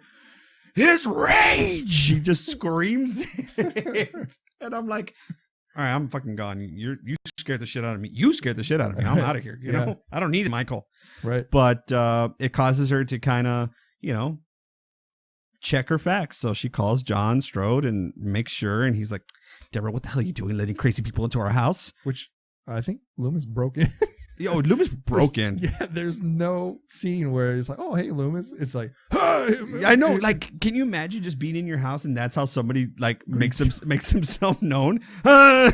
His rage! He just screams it. And I'm like, all right, I'm fucking gone. You scared the shit out of me. You scared the shit out of me. I'm out of here. You know, I don't need it, Michael. Right. But it causes her to kind of, you know, check her facts. So she calls John Strode and makes sure. And he's like, Deborah, what the hell are you doing letting crazy people into our house? Which I think Loomis broke in. Yo, Loomis broke in. Yeah, there's no scene where it's like, oh, hey, Loomis. It's like, hey, I know. Like, can you imagine just being in your house and that's how somebody like makes himself known? But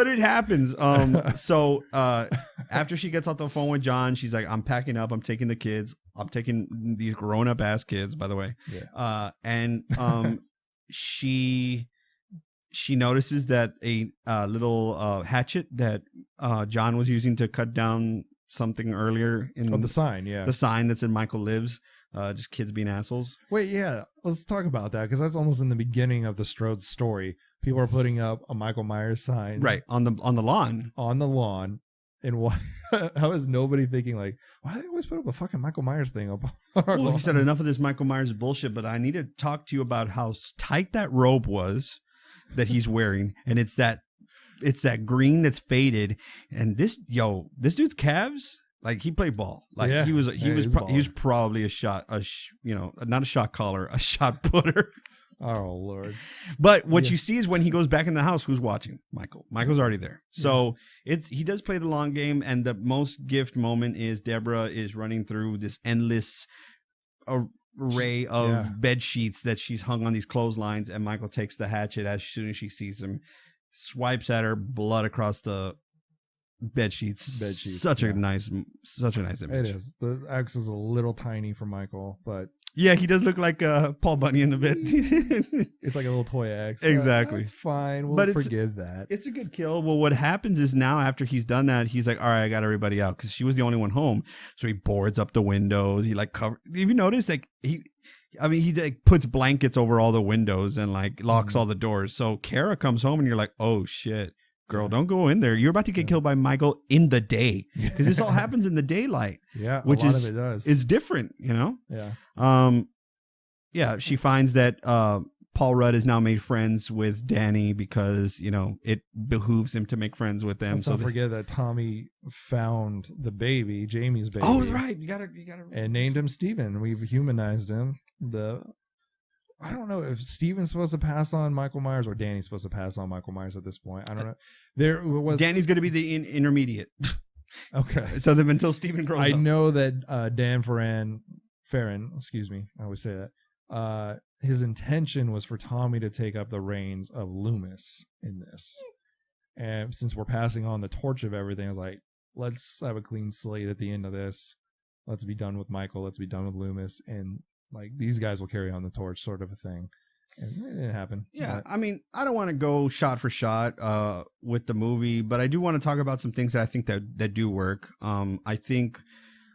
it happens. So after she gets off the phone with John, she's like, I'm packing up. I'm taking the kids. I'm taking these grown up ass kids, by the way. Yeah. And she notices that a little hatchet that John was using to cut down something earlier in the sign. Yeah. The sign that said Michael lives. Just kids being assholes. Wait, yeah. Let's talk about that because that's almost in the beginning of the Strode story. People are putting up a Michael Myers sign, right, on the lawn. On the lawn, and why? How is nobody thinking like, why do they always put up a fucking Michael Myers thing up? Well, he said enough of this Michael Myers bullshit, but I need to talk to you about how tight that robe was that he's wearing, and it's that green that's faded, and this dude's calves. Like he played ball. Like he was probably a shot caller, a shot putter. Oh Lord. But what you see is when he goes back in the house, who's watching? Michael. Michael's already there. So he does play the long game, and the most gift moment is Deborah is running through this endless array of bed sheets that she's hung on these clotheslines, and Michael takes the hatchet as soon as she sees him, swipes at her, blood across the bed sheets. Such a nice image. It is. The axe is a little tiny for Michael, but yeah, he does look like Paul Bunny in the bed. It's like a little toy axe. Exactly. It's fine. We'll forgive that. It's a good kill. Well, what happens is now after he's done that, he's like, all right, I got everybody out because she was the only one home. So he boards up the windows. He like cover. Have you noticed like he like puts blankets over all the windows and like locks all the doors. So Kara comes home and you're like, oh shit. Girl, don't go in there. You're about to get killed by Michael in the day because this all happens in the daylight. Yeah, which a lot of it does. It's different, you know. Yeah. Yeah. She finds that Paul Rudd has now made friends with Danny because it behooves him to make friends with them. Let's not forget that Tommy found the baby, Jamie's baby. Oh, right. You gotta. And named him Steven. We've humanized him. I don't know if Steven's supposed to pass on Michael Myers or Danny's supposed to pass on Michael Myers at this point. I don't know. Danny's going to be the intermediate. Okay. So then until Steven grows up. I know that Dan Farron, excuse me, I always say that. His intention was for Tommy to take up the reins of Loomis in this. And since we're passing on the torch of everything, I was like, let's have a clean slate at the end of this. Let's be done with Michael. Let's be done with Loomis. And like these guys will carry on the torch, sort of a thing, and it didn't happen. Yeah, I mean, I don't want to go shot for shot with the movie, but I do want to talk about some things that I think that do work. I think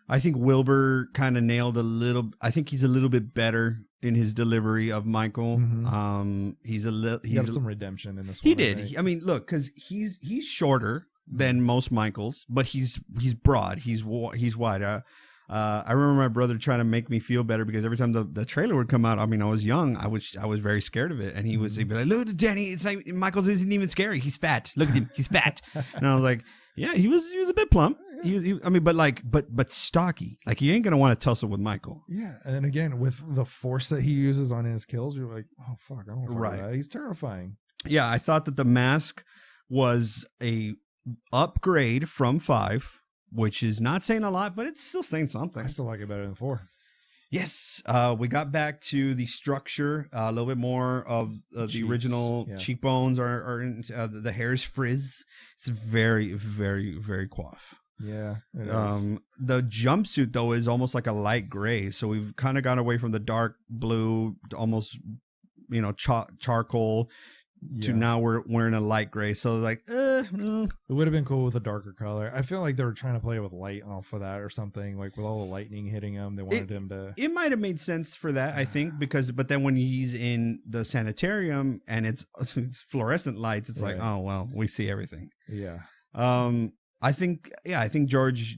Wilbur kind of nailed a little. I think he's a little bit better in his delivery of Michael. Mm-hmm. He got some redemption in this one. He did. Right? I mean, look, because he's shorter than most Michaels, but he's broad. He's wide. I remember my brother trying to make me feel better because every time the trailer would come out, I mean, I was young. I was very scared of it. And he would say, look at Danny. It's like Michael's isn't even scary. He's fat. Look at him. He's fat. And I was like, yeah, he was a bit plump. But stocky. Like you ain't going to want to tussle with Michael. Yeah. And again, with the force that he uses on his kills, you're like, oh, fuck. I don't know. Right. He's terrifying. Yeah. I thought that the mask was a upgrade from 5. Which is not saying a lot, but it's still saying something. I still like it better than 4. Yes. We got back to the structure, a little bit more of the original cheekbones are in, the hair's frizz. It's very, very, very coif. Yeah, it is. The jumpsuit, though, is almost like a light gray. So we've kind of gone away from the dark blue, almost, charcoal. to now we're wearing a light gray. So like, it would have been cool with a darker color. I feel like they were trying to play with light off of that or something, like with all the lightning hitting him. They wanted him to. It might have made sense for that, I think, but then when he's in the sanitarium and it's fluorescent lights, it's like, oh well, we see everything. Yeah. I think George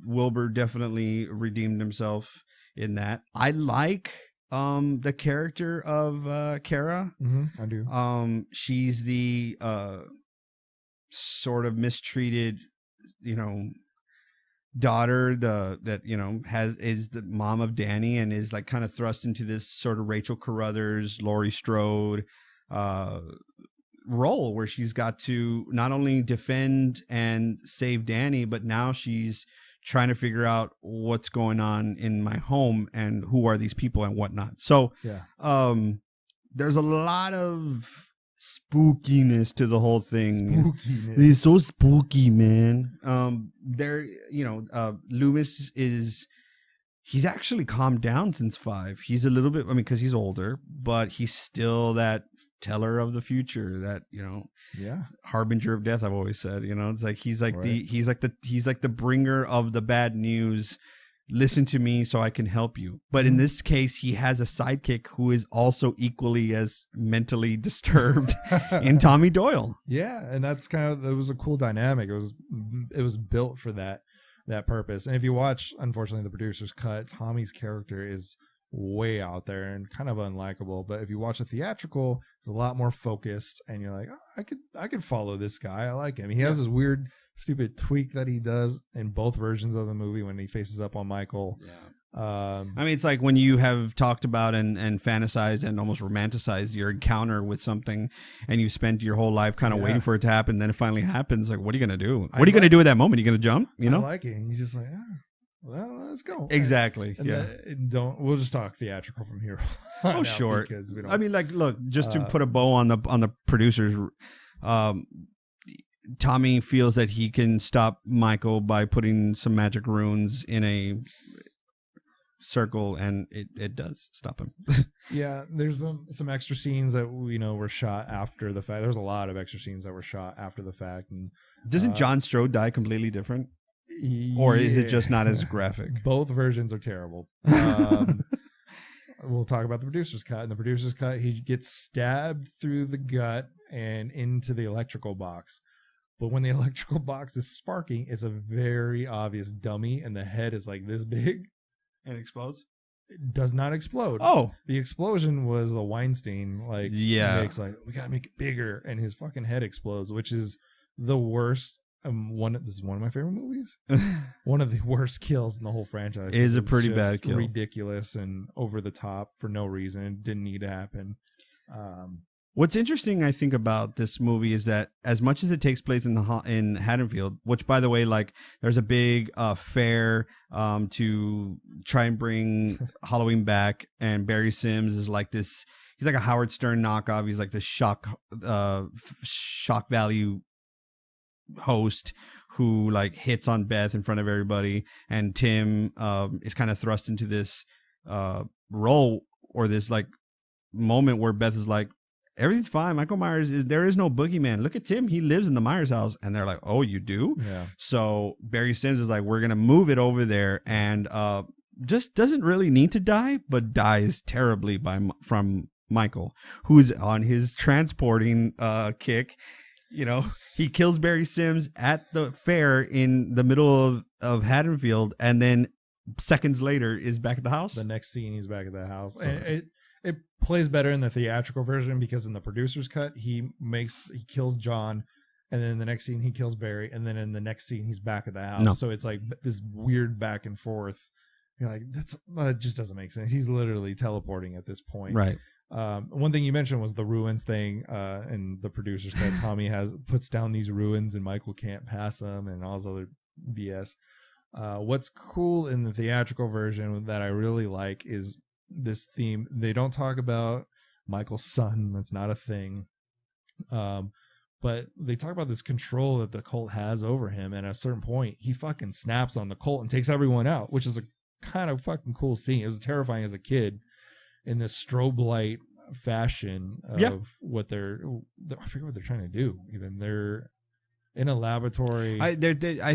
Wilbur definitely redeemed himself in that. I like the character of Kara. I do. She's the sort of mistreated, daughter that is the mom of Danny and is like kind of thrust into this sort of Rachel Carruthers, Laurie Strode role where she's got to not only defend and save Danny, but now she's trying to figure out what's going on in my home and who are these people and whatnot. So there's a lot of spookiness to the whole thing. It's so spooky, man. Loomis he's actually calmed down since 5. He's a little bit, because he's older, but he's still that teller of the future, that harbinger of death. I've always said, it's like he's like the bringer of the bad news. Listen to me so I can help you. But in this case, he has a sidekick who is also equally as mentally disturbed in Tommy Doyle. Yeah, and that's it was a cool dynamic. It was built for that purpose. And if you watch, unfortunately, the producer's cut, Tommy's character is way out there and kind of unlikable. But if you watch the theatrical, it's a lot more focused, and you're like, oh, I could follow this guy. I like him. He has this weird, stupid tweak that he does in both versions of the movie when he faces up on Michael. It's like when you have talked about and fantasized and almost romanticized your encounter with something, and you spent your whole life kind of waiting for it to happen, then it finally happens. Like, what are you gonna do? What are you gonna do at that moment? Are you gonna jump? I like it. And you're just like, well, let's go. Exactly. We'll just talk theatrical from here. Oh, sure. Because we don't. Look, just to put a bow on the producers. Tommy feels that he can stop Michael by putting some magic runes in a circle, and it does stop him. Yeah, there's some extra scenes that were shot after the fact. There's a lot of extra scenes that were shot after the fact. And doesn't John Strode die completely different, or is it just not as graphic? Both versions are terrible. We'll talk about the producer's cut. In the producer's cut, he gets stabbed through the gut and into the electrical box. But when the electrical box is sparking, it's a very obvious dummy, and the head is like this big. And explodes? It does not explode. Oh. The explosion was the Weinstein, makes we gotta make it bigger, and his fucking head explodes, which is the worst. This is one of my favorite movies. One of the worst kills in the whole franchise. It is a pretty bad kill. Ridiculous and over the top for no reason. It didn't need to happen. What's interesting, I think, about this movie is that as much as it takes place in Haddonfield, which, by the way, there's a big fair to try and bring Halloween back, and Barry Sims is like this. He's like a Howard Stern knockoff. He's like the shock value host who hits on Beth in front of everybody, and Tim is kind of thrust into this role or this moment where Beth is like, everything's fine. Michael Myers there is no boogeyman. Look at Tim. He lives in the Myers house. And they're like, oh, you do? Yeah. So Barry Sims is like, we're going to move it over there. And just doesn't really need to die, but dies terribly from Michael, who's on his transporting kick. He kills Barry Sims at the fair in the middle of Haddonfield. And then seconds later is back at the house. The next scene, he's back at the house. So, and it plays better in the theatrical version because in the producer's cut, he kills John, and then the next scene he kills Barry, and then in the next scene he's back at the house. No. So it's like this weird back and forth. You're like, that just doesn't make sense. He's literally teleporting at this point. Right. One thing you mentioned was the ruins thing. In the producer's cut, Tommy puts down these ruins, and Michael can't pass them, and all this other BS. What's cool in the theatrical version that I really like is this theme. They don't talk about Michael's son. That's not a thing. But they talk about this control that the cult has over him. And at a certain point, he fucking snaps on the cult and takes everyone out, which is a kind of fucking cool scene. It was terrifying as a kid in this strobe light fashion of what they're. I forget what they're trying to do. Even they're in a laboratory. I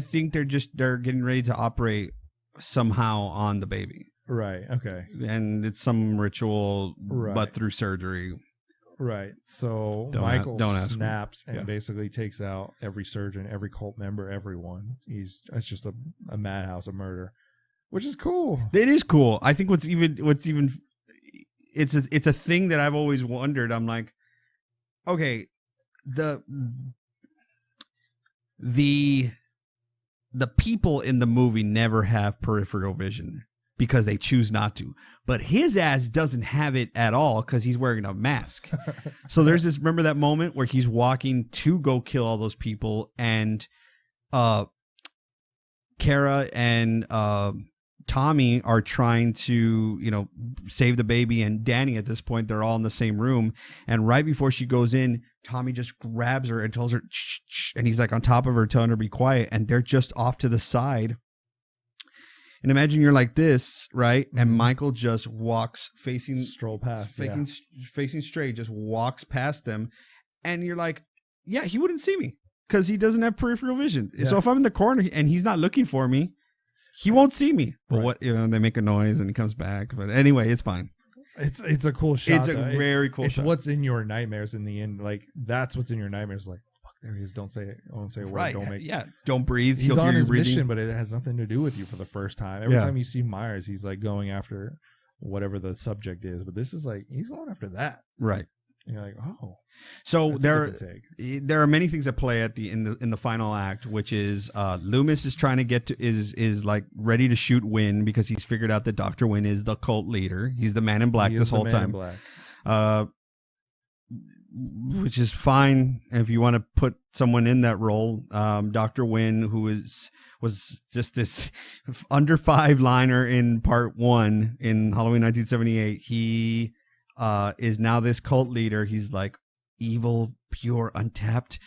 think they're getting ready to operate somehow on the baby. Right. Okay. And it's some ritual, but through surgery. Right. So Michael snaps and basically takes out every surgeon, every cult member, everyone. It's just a madhouse of murder, which is cool. It is cool. I think what's even it's a thing that I've always wondered. I'm like, okay, the people in the movie never have peripheral vision because they choose not to. But his ass doesn't have it at all because he's wearing a mask. So there's this, remember that moment where he's walking to go kill all those people, and Kara and Tommy are trying to, save the baby, and Danny at this point, they're all in the same room. And right before she goes in, Tommy just grabs her and tells her, shh, and he's like on top of her telling her to be quiet, and they're just off to the side. And imagine you're like this, right? And Michael just walks facing straight, just walks past them. And you're like, yeah, he wouldn't see me because he doesn't have peripheral vision. Yeah. So if I'm in the corner and he's not looking for me, he won't see me. But they make a noise and he comes back. But anyway, it's fine. It's a cool shot. It's a very cool shot. It's what's in your nightmares in the end. Like, that's what's in your nightmares. Like, fuck, there he is. Don't say it. Don't say a word. Right. Don't make. Yeah. Don't breathe. He's on his mission, but it has nothing to do with you for the first time. Every time you see Myers, he's like going after whatever the subject is. But this is like, he's going after that. Right. And you're like, oh. So there are many things at play in the final act, which is Loomis is trying to get to is like ready to shoot Wynn because he's figured out that Dr. Wynn is the cult leader. He's the man in black this whole time. Which is fine if you want to put someone in that role. Dr. Wynn, who was just this under 5-liner in part 1 in Halloween 1978, he is now this cult leader. He's like evil, pure, untapped.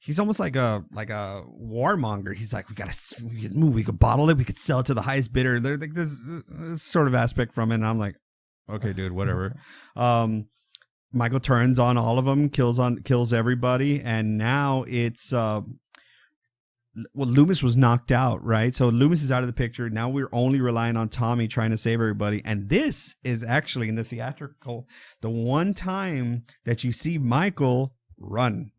He's almost like a warmonger. He's like, we could bottle it, we could sell it to the highest bidder. There's like this sort of aspect from it, and I'm like, okay, dude, whatever. Michael turns on all of them, kills everybody, and now it's Loomis was knocked out, right? So Loomis is out of the picture. Now we're only relying on Tommy trying to save everybody. And this is actually in the theatrical the one time that you see Michael run.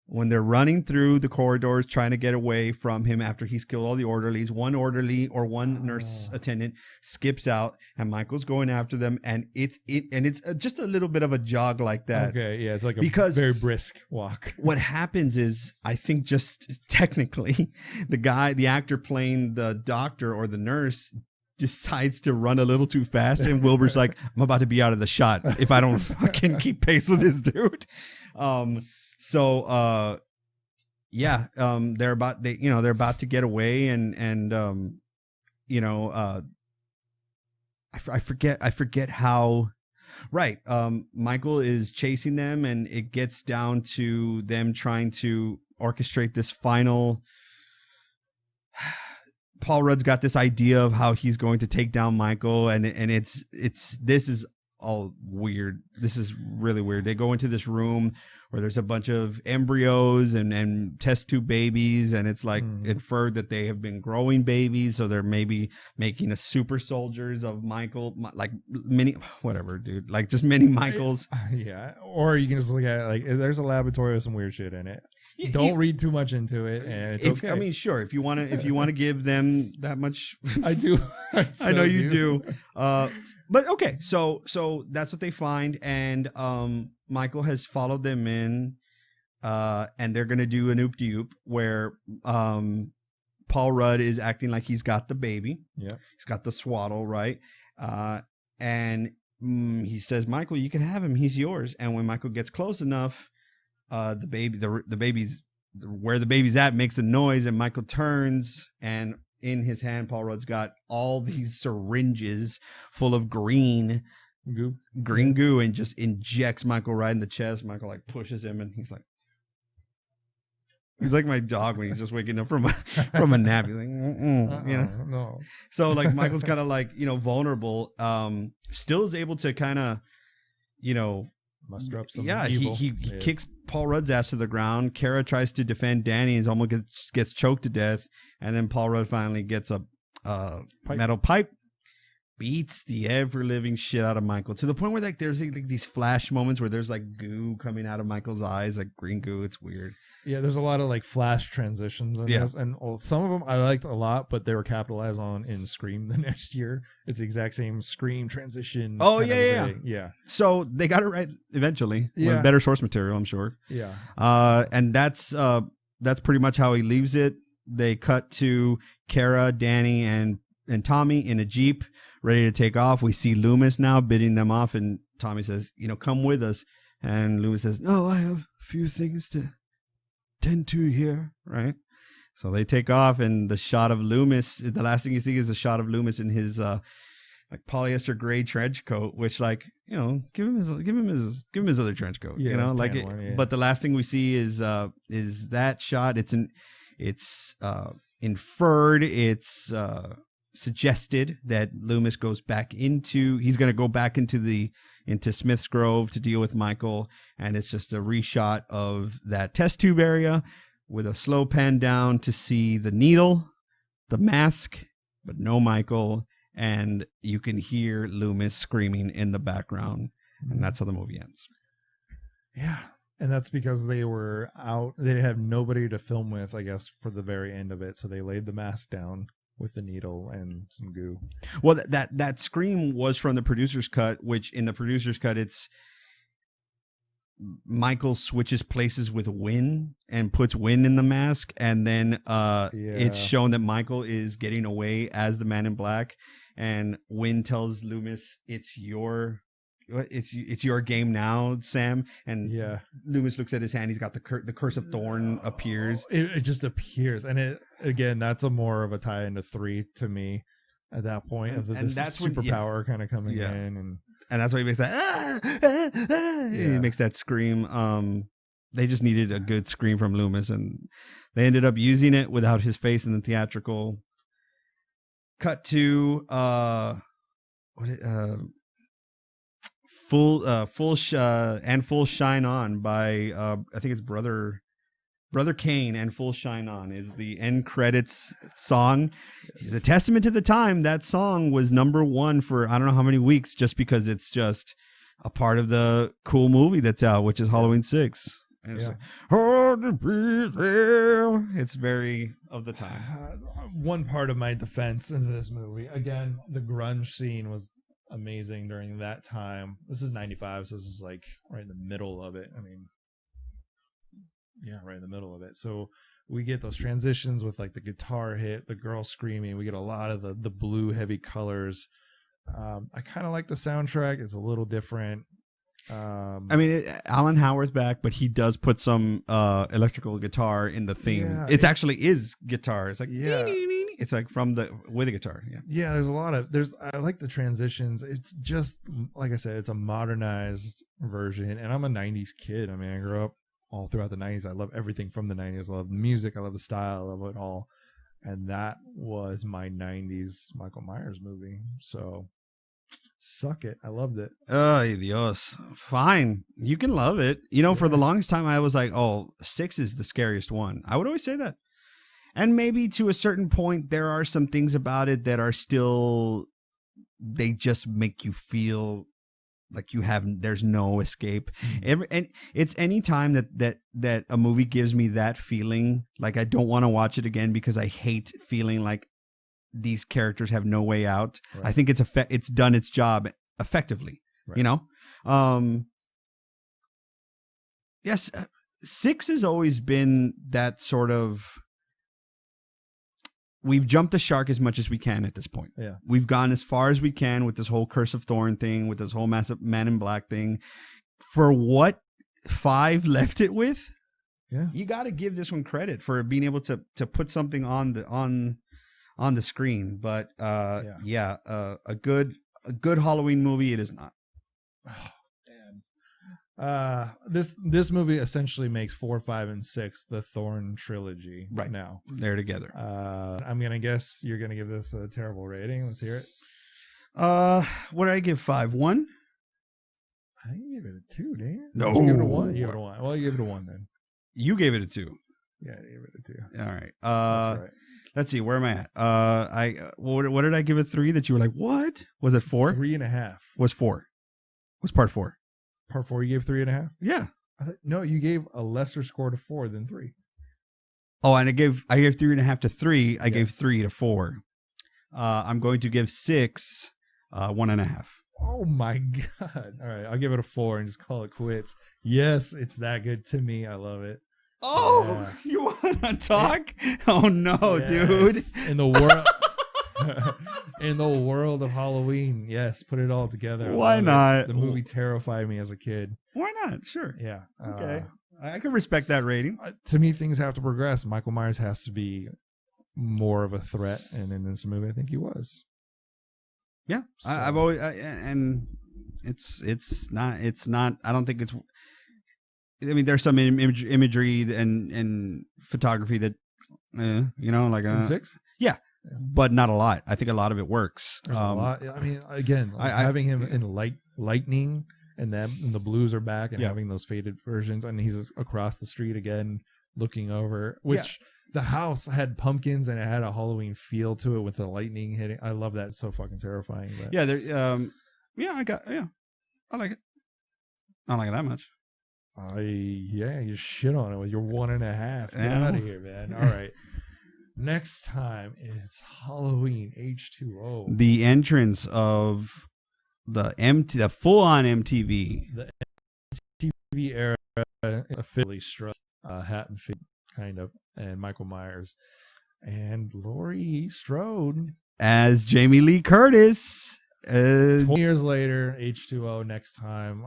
When they're running through the corridors trying to get away from him after he's killed all the orderlies, one orderly or one nurse attendant skips out, and Michael's going after them, and it's just a little bit of a jog like that. Okay, yeah, it's like a very brisk walk. What happens is, I think just technically, the actor playing the doctor or the nurse decides to run a little too fast, and Wilbur's like, I'm about to be out of the shot if I don't fucking keep pace with this dude. So they're about to get away, and I forget how. Right. Michael is chasing them, and it gets down to them trying to orchestrate this final. Paul Rudd's got this idea of how he's going to take down Michael, and this is all weird. This is really weird. They go into this room where there's a bunch of embryos and test tube babies, and it's like inferred that they have been growing babies, so they're maybe making a super soldiers of Michael, like mini, whatever, dude, like just mini Michaels. Yeah, or you can just look at it like there's a laboratory with some weird shit in it. Don't read too much into it, and it's okay. I mean, sure, if you want to give them that much, I do. I know you do. But okay, so that's what they find, and Michael has followed them in, and they're gonna do an oop-de-oop where Paul Rudd is acting like he's got the baby. Yeah, he's got the swaddle, right? And he says, "Michael, you can have him. He's yours." And when Michael gets close enough, the baby's where the baby's at makes a noise, and Michael turns, and in his hand, Paul Rudd's got all these syringes full of green goo, and just injects Michael right in the chest. Michael like pushes him, and he's like my dog when he's just waking up from a nap. He's like, no. So like Michael's kind of like vulnerable. Still is able to kind of muster up some yeah, evil. he kicks Paul Rudd's ass to the ground. Kara tries to defend Danny and almost gets choked to death. And then Paul Rudd finally gets a metal pipe, beats the ever living shit out of Michael to the point where like there's like these flash moments where there's like goo coming out of Michael's eyes, like green goo. It's weird. Yeah, there's a lot of like flash transitions in this, and some of them I liked a lot, but they were capitalized on in Scream the next year. It's the exact same Scream transition. Oh yeah. So they got it right eventually. Yeah, with better source material, I'm sure. Yeah. And that's pretty much how he leaves it. They cut to Kara, Danny, and Tommy in a Jeep, ready to take off. We see Loomis now bidding them off, and Tommy says, come with us. And Loomis says, no, I have a few things to tend to here, right? So they take off, and the shot of Loomis, the last thing you see is a shot of Loomis in his like polyester gray trench coat, which like, give him his other trench coat, like it, one, yeah. But the last thing we see is that shot. It's inferred, it's suggested that Loomis he's going to go back into Smith's Grove to deal with Michael, and it's just a reshot of that test tube area with a slow pan down to see the needle, the mask, but no Michael, and you can hear Loomis screaming in the background, and that's how the movie ends. Yeah. And that's because they were out. They have nobody to film with, I guess, for the very end of it. So they laid the mask down with the needle and some goo. Well, that scream was from the producer's cut, which in the producer's cut, it's Michael switches places with Wynn and puts Wynn in the mask. And then it's shown that Michael is getting away as the Man in Black. And Wynn tells Loomis, it's your game now, Sam. And Loomis looks at his hand. He's got the curse of Thorn appears. It just appears, and that's a more of a tie into 3 to me at that point of this superpower kind of coming in, and that's why he makes that. He makes that scream. They just needed a good scream from Loomis, and they ended up using it without his face in the theatrical. Cut to Full Shine On by I think it's Brother Kane, and Full Shine On is the end credits song. It's a testament to the time. That song was #1 for I don't know how many weeks, just because it's just a part of the cool movie that's out, which is Halloween 6. And it's like, hard to be there. It's very of the time. One part of my defense in this movie, again, the grunge scene was amazing during that time. This is 95, so this is like right in the middle of it. I mean, right in the middle of it. So we get those transitions with like the guitar hit, the girl screaming. We get a lot of the blue heavy colors. I kind of like the soundtrack. It's a little different. I mean, Alan Howard's back, but he does put some electrical guitar in the theme. It actually is guitar. It's like it's like with a guitar. There's a lot of I like the transitions. It's just like I said, it's a modernized version, and I'm a 90s kid. I mean, I grew up all throughout the 90s. I love everything from the 90s. I love the music, I love the style, I love it all. And that was my 90s Michael Myers movie. So suck it. I loved it. Ay, Dios. Fine. You can love it. For the longest time I was like, 6 is the scariest one. I would always say that. And maybe to a certain point, there are some things about it that are still, they just make you feel like there's no escape. And it's any time that a movie gives me that feeling, like I don't want to watch it again because I hate feeling like these characters have no way out. Right. I think it's done its job effectively, right. Yes. 6 has always been that sort of, we've jumped the shark as much as we can at this point. Yeah. We've gone as far as we can with this whole Curse of Thorn thing, with this whole massive Man in Black thing. For what 5 left it with, you got to give this one credit for being able to put something on the screen. But a good Halloween movie it is not. Oh, man. This movie essentially makes 4, 5, and 6 the Thorn trilogy right now. They're together. I'm gonna guess you're gonna give this a terrible rating. Let's hear it. What did I give 5? 1? I think you gave it a 2, dang it? No. You gave it a 1? You gave it a 1. Well, you gave it a 1 then. You gave it a 2. Yeah, I gave it a 2. All right. That's right. Let's see. Where am I at? What did I give it 3 that you were like, what? Was it 4? 3.5. Was 4. Was part 4. Part 4, you gave 3.5? Yeah. No, you gave a lesser score to 4 than 3. Oh, and I gave 3.5 to 3. I gave Yes. 3 to 4. I'm going to give 6 1.5. Oh my God. All right. I'll give it a 4 and just call it quits. Yes, it's that good to me. I love it. Oh, Yeah. you want to talk? Oh no, dude! Yes. In the world, in the world of Halloween, yes, put it all together. I Why love it. not? The movie terrified me as a kid. Why not? Sure. Yeah. Okay. I can respect that rating. To me, things have to progress. Michael Myers has to be more of a threat, and in this movie, I think he was. Yeah, So- I've always and it's not. I don't think it's. I mean, there's some imagery and photography that, like In 6? but not a lot. I think a lot of it works. There's a lot. I mean, again, having him in lightning, and then and the blues are back, and having those faded versions, and he's across the street again, looking over. Which the house had pumpkins, and it had a Halloween feel to it with the lightning hitting. I love that. It's so fucking terrifying. But Yeah, there. I like it. I don't like it that much. you shit on it with your 1.5. Get Yeah. out of here, man. All right. Next time is Halloween H2O. The entrance of the full-on MTV. TV era officially struck Hat and Fig, kind of, and Michael Myers and Laurie Strode As Jamie Lee Curtis. 20 years later. H2O next time.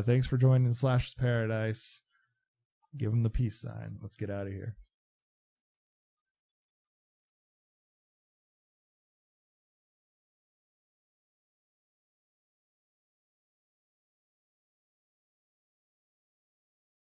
Thanks for joining Slash's Paradise. Give him the peace sign. Let's get out of here.